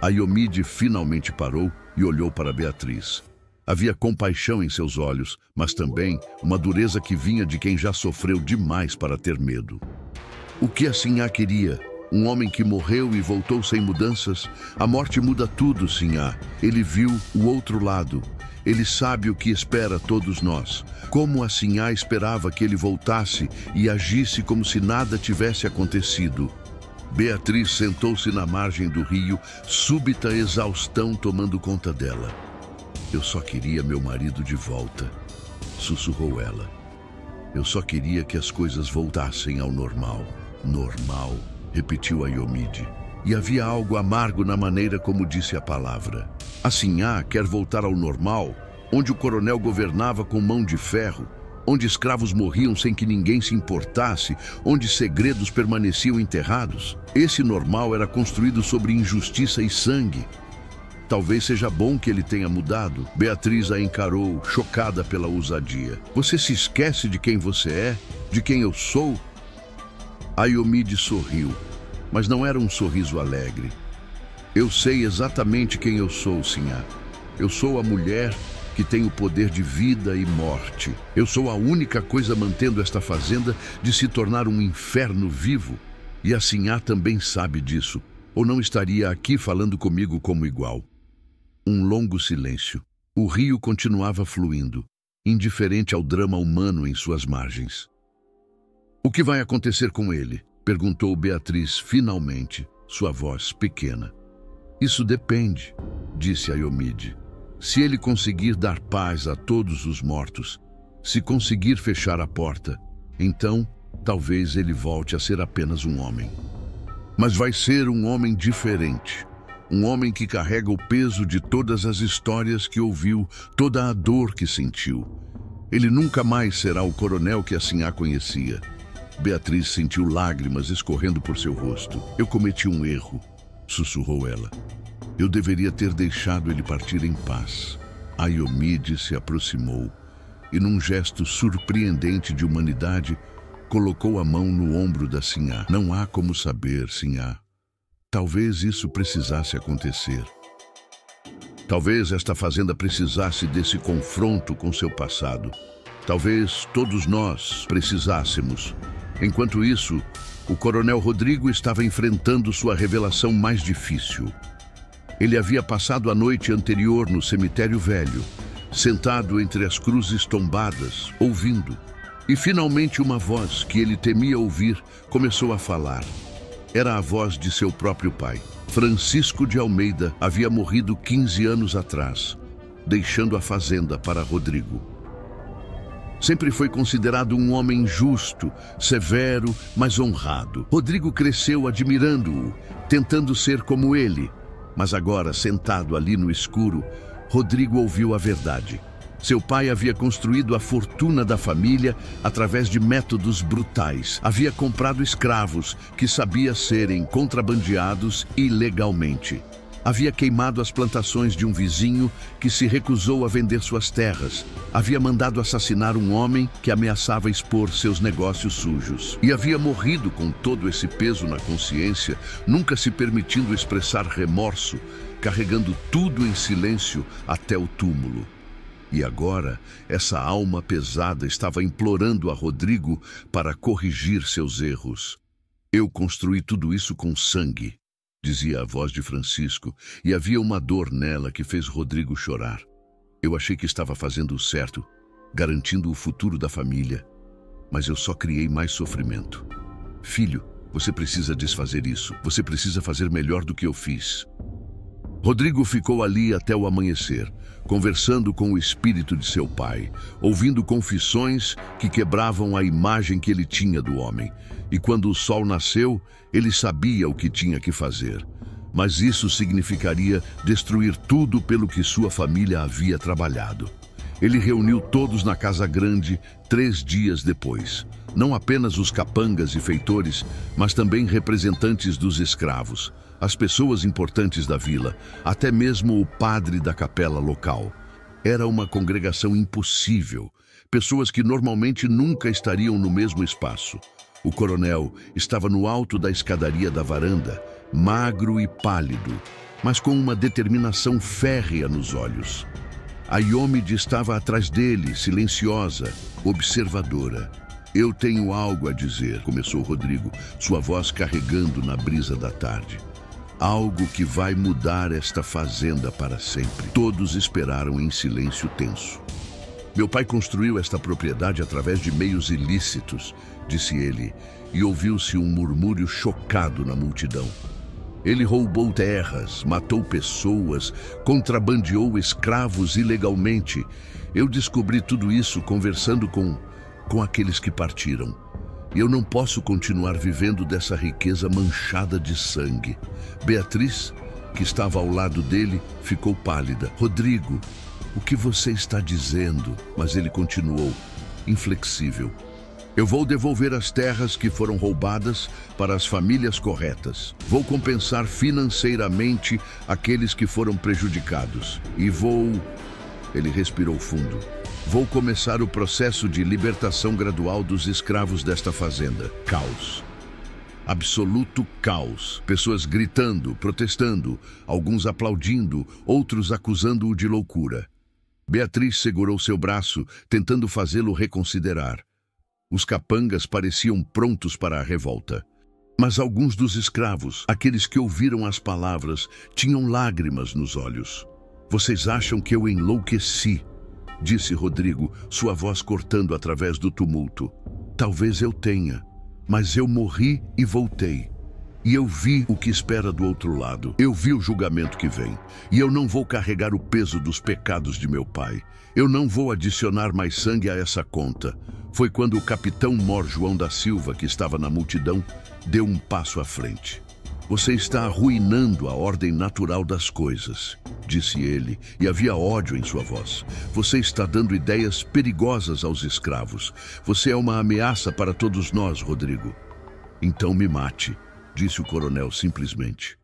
Ayomide finalmente parou e olhou para Beatriz. Havia compaixão em seus olhos, mas também uma dureza que vinha de quem já sofreu demais para ter medo. O que a Sinhá queria? Um homem que morreu e voltou sem mudanças? A morte muda tudo, Sinhá. Ele viu o outro lado. Ele sabe o que espera a todos nós. Como a Sinhá esperava que ele voltasse e agisse como se nada tivesse acontecido. Beatriz sentou-se na margem do rio, súbita exaustão tomando conta dela. "Eu só queria meu marido de volta", sussurrou ela. "Eu só queria que as coisas voltassem ao normal. Normal." repetiu Ayomide. E havia algo amargo na maneira como disse a palavra. A Sinhá quer voltar ao normal, onde o coronel governava com mão de ferro, onde escravos morriam sem que ninguém se importasse, onde segredos permaneciam enterrados. Esse normal era construído sobre injustiça e sangue. Talvez seja bom que ele tenha mudado. Beatriz a encarou, chocada pela ousadia. Você se esquece de quem você é? De quem eu sou? Ayomide sorriu, mas não era um sorriso alegre. Eu sei exatamente quem eu sou, Sinhá. Eu sou a mulher que tem o poder de vida e morte. Eu sou a única coisa mantendo esta fazenda de se tornar um inferno vivo. E a Sinhá também sabe disso, ou não estaria aqui falando comigo como igual. Um longo silêncio. O rio continuava fluindo, indiferente ao drama humano em suas margens. O que vai acontecer com ele? Perguntou Beatriz finalmente, sua voz pequena. Isso depende, disse Ayomide. Se ele conseguir dar paz a todos os mortos, se conseguir fechar a porta, então talvez ele volte a ser apenas um homem. Mas vai ser um homem diferente. Um homem que carrega o peso de todas as histórias que ouviu, toda a dor que sentiu. Ele nunca mais será o coronel que a Sinhá conhecia. Beatriz sentiu lágrimas escorrendo por seu rosto. Eu cometi um erro, sussurrou ela. Eu deveria ter deixado ele partir em paz. Ayomide se aproximou e, num gesto surpreendente de humanidade, colocou a mão no ombro da Sinhá. Não há como saber, Sinhá. Talvez isso precisasse acontecer. Talvez esta fazenda precisasse desse confronto com seu passado. Talvez todos nós precisássemos. Enquanto isso, o coronel Rodrigo estava enfrentando sua revelação mais difícil. Ele havia passado a noite anterior no cemitério velho, sentado entre as cruzes tombadas, ouvindo. E finalmente uma voz que ele temia ouvir começou a falar. Era a voz de seu próprio pai. Francisco de Almeida havia morrido 15 anos atrás, deixando a fazenda para Rodrigo. Sempre foi considerado um homem justo, severo, mas honrado. Rodrigo cresceu admirando-o, tentando ser como ele. Mas agora, sentado ali no escuro, Rodrigo ouviu a verdade. Seu pai havia construído a fortuna da família através de métodos brutais. Havia comprado escravos que sabia serem contrabandeados ilegalmente. Havia queimado as plantações de um vizinho que se recusou a vender suas terras. Havia mandado assassinar um homem que ameaçava expor seus negócios sujos. E havia morrido com todo esse peso na consciência, nunca se permitindo expressar remorso, carregando tudo em silêncio até o túmulo. E agora, essa alma pesada estava implorando a Rodrigo para corrigir seus erros. Eu construí tudo isso com sangue, dizia a voz de Francisco, e havia uma dor nela que fez Rodrigo chorar. Eu achei que estava fazendo o certo, garantindo o futuro da família, mas eu só criei mais sofrimento. Filho, você precisa desfazer isso. Você precisa fazer melhor do que eu fiz. Rodrigo ficou ali até o amanhecer, conversando com o espírito de seu pai, ouvindo confissões que quebravam a imagem que ele tinha do homem. E quando o sol nasceu, ele sabia o que tinha que fazer. Mas isso significaria destruir tudo pelo que sua família havia trabalhado. Ele reuniu todos na Casa Grande 3 dias depois. Não apenas os capangas e feitores, mas também representantes dos escravos, as pessoas importantes da vila, até mesmo o padre da capela local. Era uma congregação impossível, pessoas que normalmente nunca estariam no mesmo espaço. O coronel estava no alto da escadaria da varanda, magro e pálido, mas com uma determinação férrea nos olhos. Ayomide estava atrás dele, silenciosa, observadora. Eu tenho algo a dizer, começou Rodrigo, sua voz carregando na brisa da tarde. Algo que vai mudar esta fazenda para sempre. Todos esperaram em silêncio tenso. Meu pai construiu esta propriedade através de meios ilícitos, disse ele, e ouviu-se um murmúrio chocado na multidão. Ele roubou terras, matou pessoas, contrabandeou escravos ilegalmente. Eu descobri tudo isso conversando com aqueles que partiram. Eu não posso continuar vivendo dessa riqueza manchada de sangue. Beatriz, que estava ao lado dele, ficou pálida. Rodrigo, o que você está dizendo? Mas ele continuou, inflexível. Eu vou devolver as terras que foram roubadas para as famílias corretas. Vou compensar financeiramente aqueles que foram prejudicados. E vou... Ele respirou fundo. Vou começar o processo de libertação gradual dos escravos desta fazenda. Caos. Absoluto caos. Pessoas gritando, protestando, alguns aplaudindo, outros acusando-o de loucura. Beatriz segurou seu braço, tentando fazê-lo reconsiderar. Os capangas pareciam prontos para a revolta. Mas alguns dos escravos, aqueles que ouviram as palavras, tinham lágrimas nos olhos. Vocês acham que eu enlouqueci? Disse Rodrigo, sua voz cortando através do tumulto. Talvez eu tenha, mas eu morri e voltei. E eu vi o que espera do outro lado. Eu vi o julgamento que vem. E eu não vou carregar o peso dos pecados de meu pai. Eu não vou adicionar mais sangue a essa conta. Foi quando o capitão Mor João da Silva, que estava na multidão, deu um passo à frente. Você está arruinando a ordem natural das coisas, disse ele, e havia ódio em sua voz. Você está dando ideias perigosas aos escravos. Você é uma ameaça para todos nós, Rodrigo. Então me mate, disse o coronel simplesmente.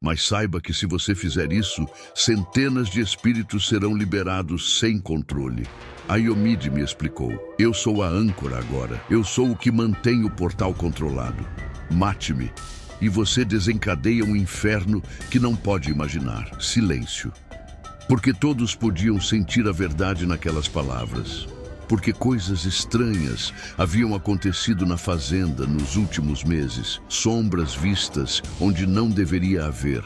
Mas saiba que se você fizer isso, centenas de espíritos serão liberados sem controle. A Iomide me explicou. Eu sou a âncora agora. Eu sou o que mantém o portal controlado. Mate-me. E você desencadeia um inferno que não pode imaginar. Silêncio. Porque todos podiam sentir a verdade naquelas palavras. Porque coisas estranhas haviam acontecido na fazenda nos últimos meses. Sombras vistas onde não deveria haver.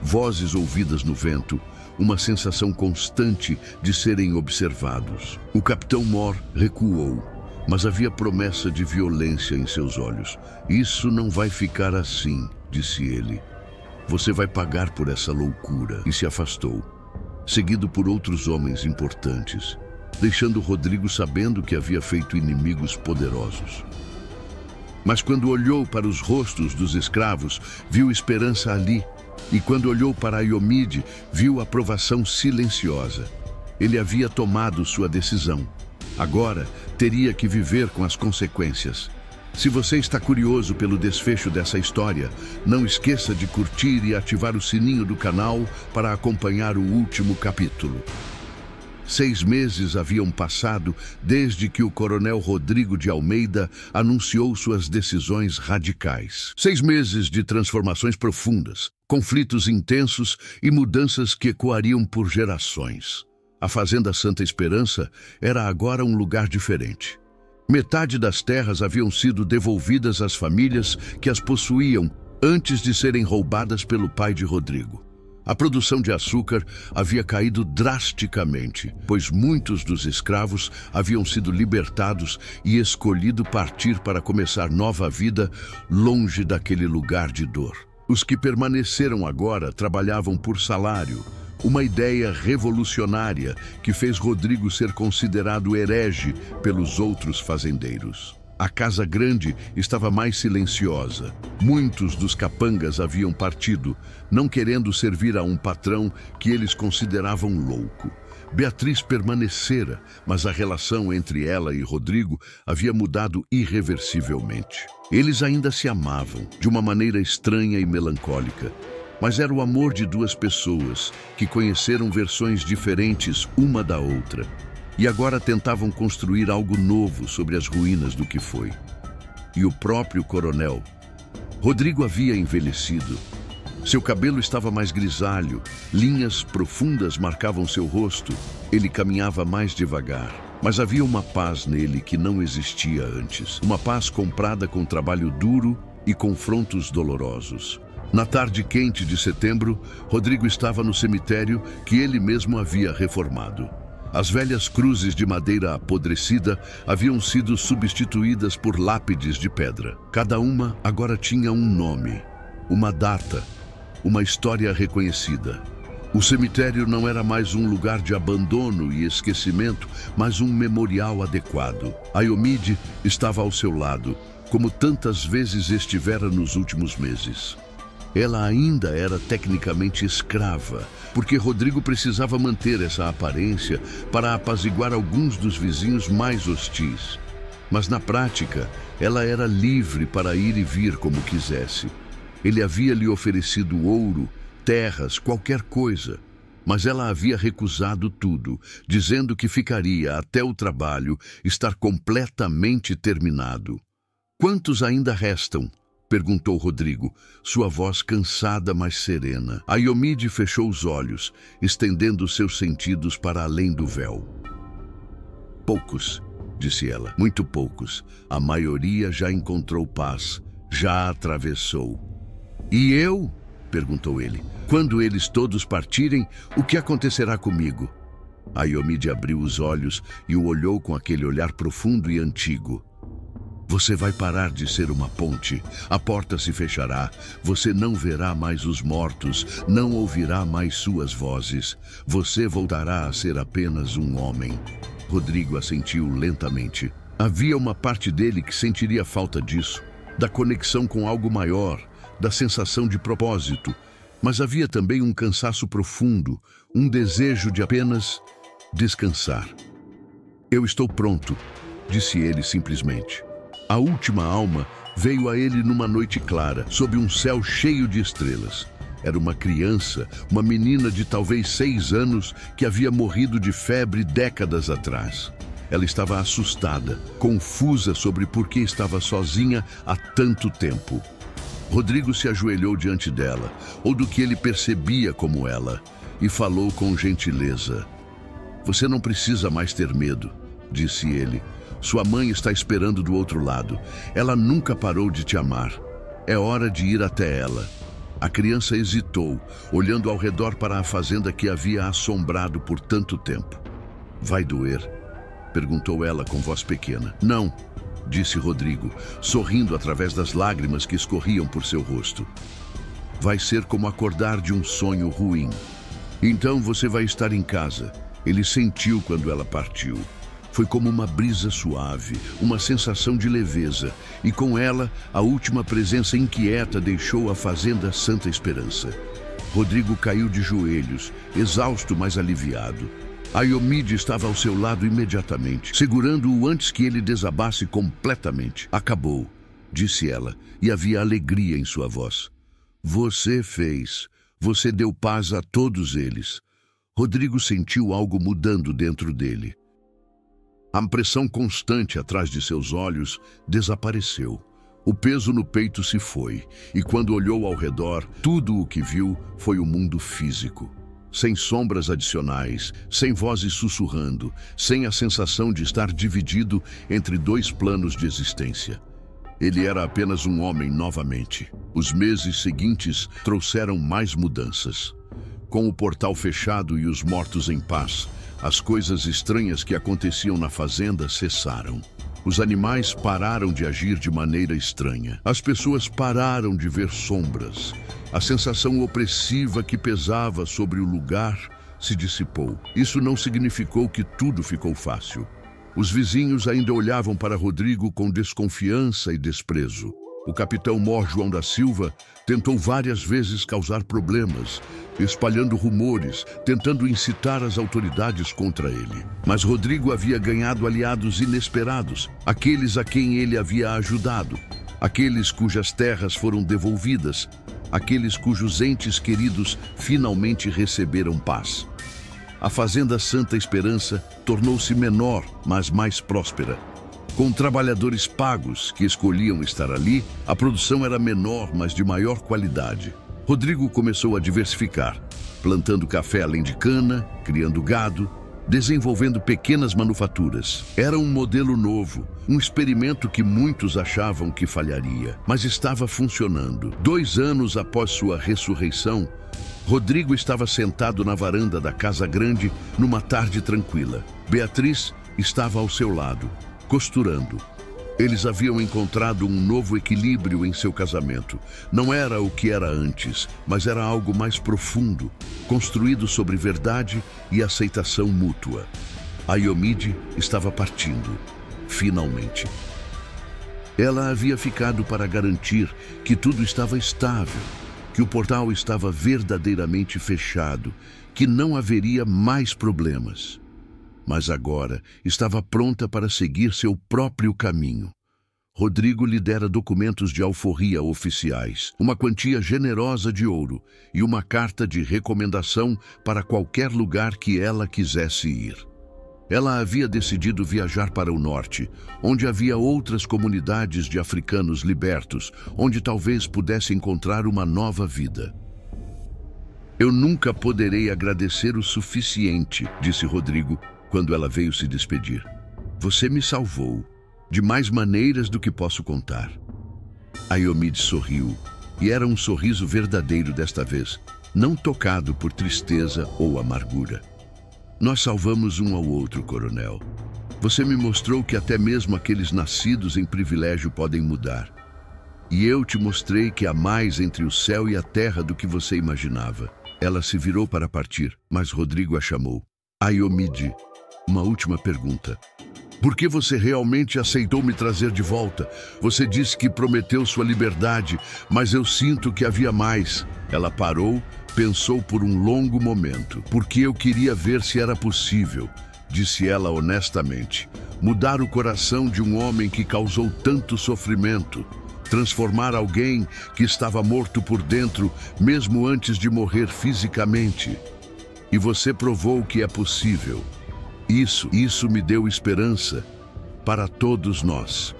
Vozes ouvidas no vento. Uma sensação constante de serem observados. O capitão Mor recuou. Mas havia promessa de violência em seus olhos. Isso não vai ficar assim, disse ele. Você vai pagar por essa loucura. E se afastou, seguido por outros homens importantes, deixando Rodrigo sabendo que havia feito inimigos poderosos. Mas quando olhou para os rostos dos escravos, viu esperança ali. E quando olhou para Iomide, viu aprovação silenciosa. Ele havia tomado sua decisão. Agora, teria que viver com as consequências. Se você está curioso pelo desfecho dessa história, não esqueça de curtir e ativar o sininho do canal para acompanhar o último capítulo. 6 meses haviam passado desde que o coronel Rodrigo de Almeida anunciou suas decisões radicais. 6 meses de transformações profundas, conflitos intensos e mudanças que ecoariam por gerações. A Fazenda Santa Esperança era agora um lugar diferente. Metade das terras haviam sido devolvidas às famílias que as possuíam antes de serem roubadas pelo pai de Rodrigo. A produção de açúcar havia caído drasticamente, pois muitos dos escravos haviam sido libertados e escolhido partir para começar nova vida longe daquele lugar de dor. Os que permaneceram agora trabalhavam por salário, uma ideia revolucionária que fez Rodrigo ser considerado herege pelos outros fazendeiros. A Casa Grande estava mais silenciosa. Muitos dos capangas haviam partido, não querendo servir a um patrão que eles consideravam louco. Beatriz permanecera, mas a relação entre ela e Rodrigo havia mudado irreversivelmente. Eles ainda se amavam, de uma maneira estranha e melancólica. Mas era o amor de 2 pessoas que conheceram versões diferentes uma da outra. E agora tentavam construir algo novo sobre as ruínas do que foi. E o próprio coronel. Rodrigo havia envelhecido. Seu cabelo estava mais grisalho, linhas profundas marcavam seu rosto. Ele caminhava mais devagar. Mas havia uma paz nele que não existia antes. Uma paz comprada com trabalho duro e confrontos dolorosos. Na tarde quente de setembro, Rodrigo estava no cemitério que ele mesmo havia reformado. As velhas cruzes de madeira apodrecida haviam sido substituídas por lápides de pedra. Cada uma agora tinha um nome, uma data, uma história reconhecida. O cemitério não era mais um lugar de abandono e esquecimento, mas um memorial adequado. A Iomide estava ao seu lado, como tantas vezes estivera nos últimos meses. Ela ainda era tecnicamente escrava, porque Rodrigo precisava manter essa aparência para apaziguar alguns dos vizinhos mais hostis. Mas na prática, ela era livre para ir e vir como quisesse. Ele havia lhe oferecido ouro, terras, qualquer coisa. Mas ela havia recusado tudo, dizendo que ficaria até o trabalho estar completamente terminado. "Quantos ainda restam?" perguntou Rodrigo, sua voz cansada, mas serena. Aiomide fechou os olhos, estendendo seus sentidos para além do véu. "Poucos", disse ela, "muito poucos. A maioria já encontrou paz, já atravessou." "E eu?" perguntou ele. "Quando eles todos partirem, o que acontecerá comigo?" Aiomide abriu os olhos e o olhou com aquele olhar profundo e antigo. "Você vai parar de ser uma ponte. A porta se fechará. Você não verá mais os mortos, não ouvirá mais suas vozes. Você voltará a ser apenas um homem." Rodrigo assentiu lentamente. Havia uma parte dele que sentiria falta disso, da conexão com algo maior, da sensação de propósito. Mas havia também um cansaço profundo, um desejo de apenas descansar. "Eu estou pronto", disse ele simplesmente. A última alma veio a ele numa noite clara, sob um céu cheio de estrelas. Era uma criança, uma menina de talvez 6 anos que havia morrido de febre décadas atrás. Ela estava assustada, confusa sobre por que estava sozinha há tanto tempo. Rodrigo se ajoelhou diante dela, ou do que ele percebia como ela, e falou com gentileza. "Você não precisa mais ter medo", disse ele. "Sua mãe está esperando do outro lado. Ela nunca parou de te amar. É hora de ir até ela." A criança hesitou, olhando ao redor para a fazenda que havia assombrado por tanto tempo. "Vai doer?" perguntou ela com voz pequena. "Não", disse Rodrigo, sorrindo através das lágrimas que escorriam por seu rosto. "Vai ser como acordar de um sonho ruim. Então você vai estar em casa." Ele sentiu quando ela partiu. Foi como uma brisa suave, uma sensação de leveza, e com ela, a última presença inquieta deixou a fazenda Santa Esperança. Rodrigo caiu de joelhos, exausto, mas aliviado. Aiomide estava ao seu lado imediatamente, segurando-o antes que ele desabasse completamente. "Acabou", disse ela, e havia alegria em sua voz. "Você fez. Você deu paz a todos eles." Rodrigo sentiu algo mudando dentro dele. A pressão constante atrás de seus olhos desapareceu. O peso no peito se foi, e quando olhou ao redor, tudo o que viu foi o mundo físico. Sem sombras adicionais, sem vozes sussurrando, sem a sensação de estar dividido entre 2 planos de existência. Ele era apenas um homem novamente. Os meses seguintes trouxeram mais mudanças. Com o portal fechado e os mortos em paz, as coisas estranhas que aconteciam na fazenda cessaram. Os animais pararam de agir de maneira estranha. As pessoas pararam de ver sombras. A sensação opressiva que pesava sobre o lugar se dissipou. Isso não significou que tudo ficou fácil. Os vizinhos ainda olhavam para Rodrigo com desconfiança e desprezo. O capitão Mor João da Silva tentou várias vezes causar problemas, espalhando rumores, tentando incitar as autoridades contra ele. Mas Rodrigo havia ganhado aliados inesperados, aqueles a quem ele havia ajudado, aqueles cujas terras foram devolvidas, aqueles cujos entes queridos finalmente receberam paz. A fazenda Santa Esperança tornou-se menor, mas mais próspera. Com trabalhadores pagos que escolhiam estar ali, a produção era menor, mas de maior qualidade. Rodrigo começou a diversificar, plantando café além de cana, criando gado, desenvolvendo pequenas manufaturas. Era um modelo novo, um experimento que muitos achavam que falharia, mas estava funcionando. 2 anos após sua ressurreição, Rodrigo estava sentado na varanda da casa grande numa tarde tranquila. Beatriz estava ao seu lado, costurando. Eles haviam encontrado um novo equilíbrio em seu casamento. Não era o que era antes, mas era algo mais profundo, construído sobre verdade e aceitação mútua. Aiomide estava partindo, finalmente. Ela havia ficado para garantir que tudo estava estável, que o portal estava verdadeiramente fechado, que não haveria mais problemas. Mas agora estava pronta para seguir seu próprio caminho. Rodrigo lhe dera documentos de alforria oficiais, uma quantia generosa de ouro e uma carta de recomendação para qualquer lugar que ela quisesse ir. Ela havia decidido viajar para o norte, onde havia outras comunidades de africanos libertos, onde talvez pudesse encontrar uma nova vida. Eu nunca poderei agradecer o suficiente, disse Rodrigo, quando ela veio se despedir. Você me salvou, de mais maneiras do que posso contar. Ayomide sorriu, e era um sorriso verdadeiro desta vez, não tocado por tristeza ou amargura. Nós salvamos um ao outro, coronel. Você me mostrou que até mesmo aqueles nascidos em privilégio podem mudar. E eu te mostrei que há mais entre o céu e a terra do que você imaginava. Ela se virou para partir, mas Rodrigo a chamou. Ayomide, uma última pergunta. Por que você realmente aceitou me trazer de volta? Você disse que prometeu sua liberdade, mas eu sinto que havia mais. Ela parou, pensou por um longo momento. Porque eu queria ver se era possível, disse ela honestamente, mudar o coração de um homem que causou tanto sofrimento, transformar alguém que estava morto por dentro, mesmo antes de morrer fisicamente. E você provou que é possível. Isso me deu esperança para todos nós.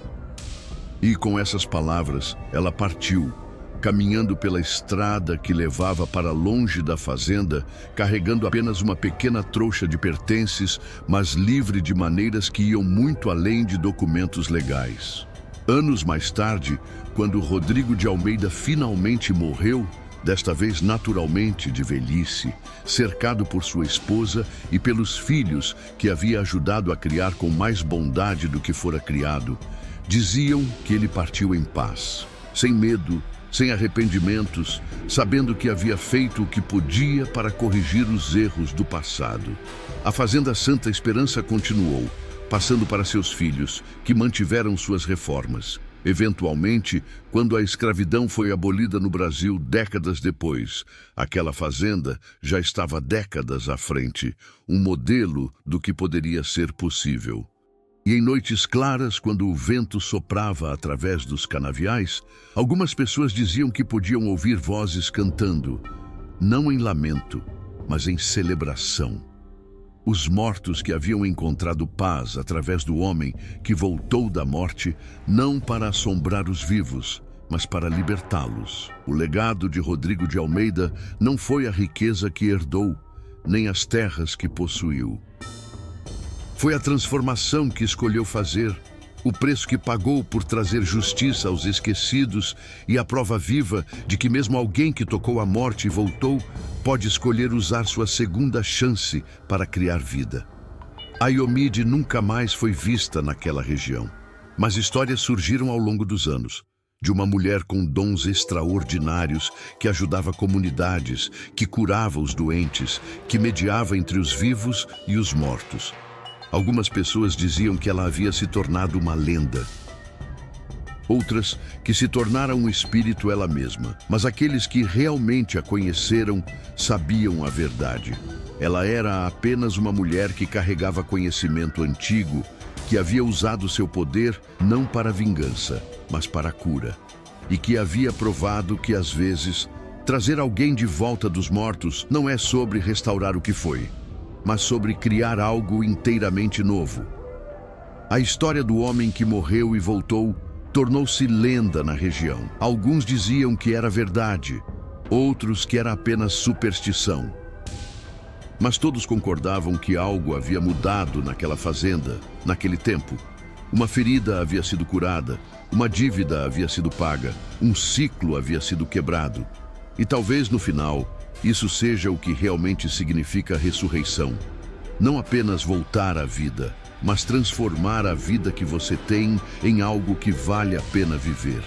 E com essas palavras, ela partiu, caminhando pela estrada que levava para longe da fazenda, carregando apenas uma pequena trouxa de pertences, mas livre de maneiras que iam muito além de documentos legais. Anos mais tarde, quando Rodrigo de Almeida finalmente morreu, desta vez naturalmente de velhice, cercado por sua esposa e pelos filhos que havia ajudado a criar com mais bondade do que fora criado, diziam que ele partiu em paz, sem medo, sem arrependimentos, sabendo que havia feito o que podia para corrigir os erros do passado. A Fazenda Santa Esperança continuou, passando para seus filhos, que mantiveram suas reformas. Eventualmente, quando a escravidão foi abolida no Brasil décadas depois, aquela fazenda já estava décadas à frente, um modelo do que poderia ser possível. E em noites claras, quando o vento soprava através dos canaviais, algumas pessoas diziam que podiam ouvir vozes cantando, não em lamento, mas em celebração. Os mortos que haviam encontrado paz através do homem que voltou da morte, não para assombrar os vivos, mas para libertá-los. O legado de Rodrigo de Almeida não foi a riqueza que herdou, nem as terras que possuiu. Foi a transformação que escolheu fazer, o preço que pagou por trazer justiça aos esquecidos e a prova viva de que mesmo alguém que tocou a morte e voltou pode escolher usar sua segunda chance para criar vida. Ayomide nunca mais foi vista naquela região, mas histórias surgiram ao longo dos anos, de uma mulher com dons extraordinários que ajudava comunidades, que curava os doentes, que mediava entre os vivos e os mortos. Algumas pessoas diziam que ela havia se tornado uma lenda. Outras, que se tornara um espírito ela mesma. Mas aqueles que realmente a conheceram sabiam a verdade. Ela era apenas uma mulher que carregava conhecimento antigo, que havia usado seu poder não para vingança, mas para a cura. E que havia provado que, às vezes, trazer alguém de volta dos mortos não é sobre restaurar o que foi, mas sobre criar algo inteiramente novo. A história do homem que morreu e voltou tornou-se lenda na região. Alguns diziam que era verdade, outros que era apenas superstição. Mas todos concordavam que algo havia mudado naquela fazenda, naquele tempo. Uma ferida havia sido curada, uma dívida havia sido paga, um ciclo havia sido quebrado. E talvez no final, isso seja o que realmente significa ressurreição. Não apenas voltar à vida, mas transformar a vida que você tem em algo que vale a pena viver.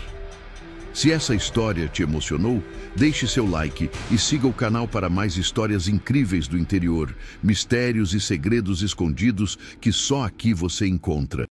Se essa história te emocionou, deixe seu like e siga o canal para mais histórias incríveis do interior, mistérios e segredos escondidos que só aqui você encontra.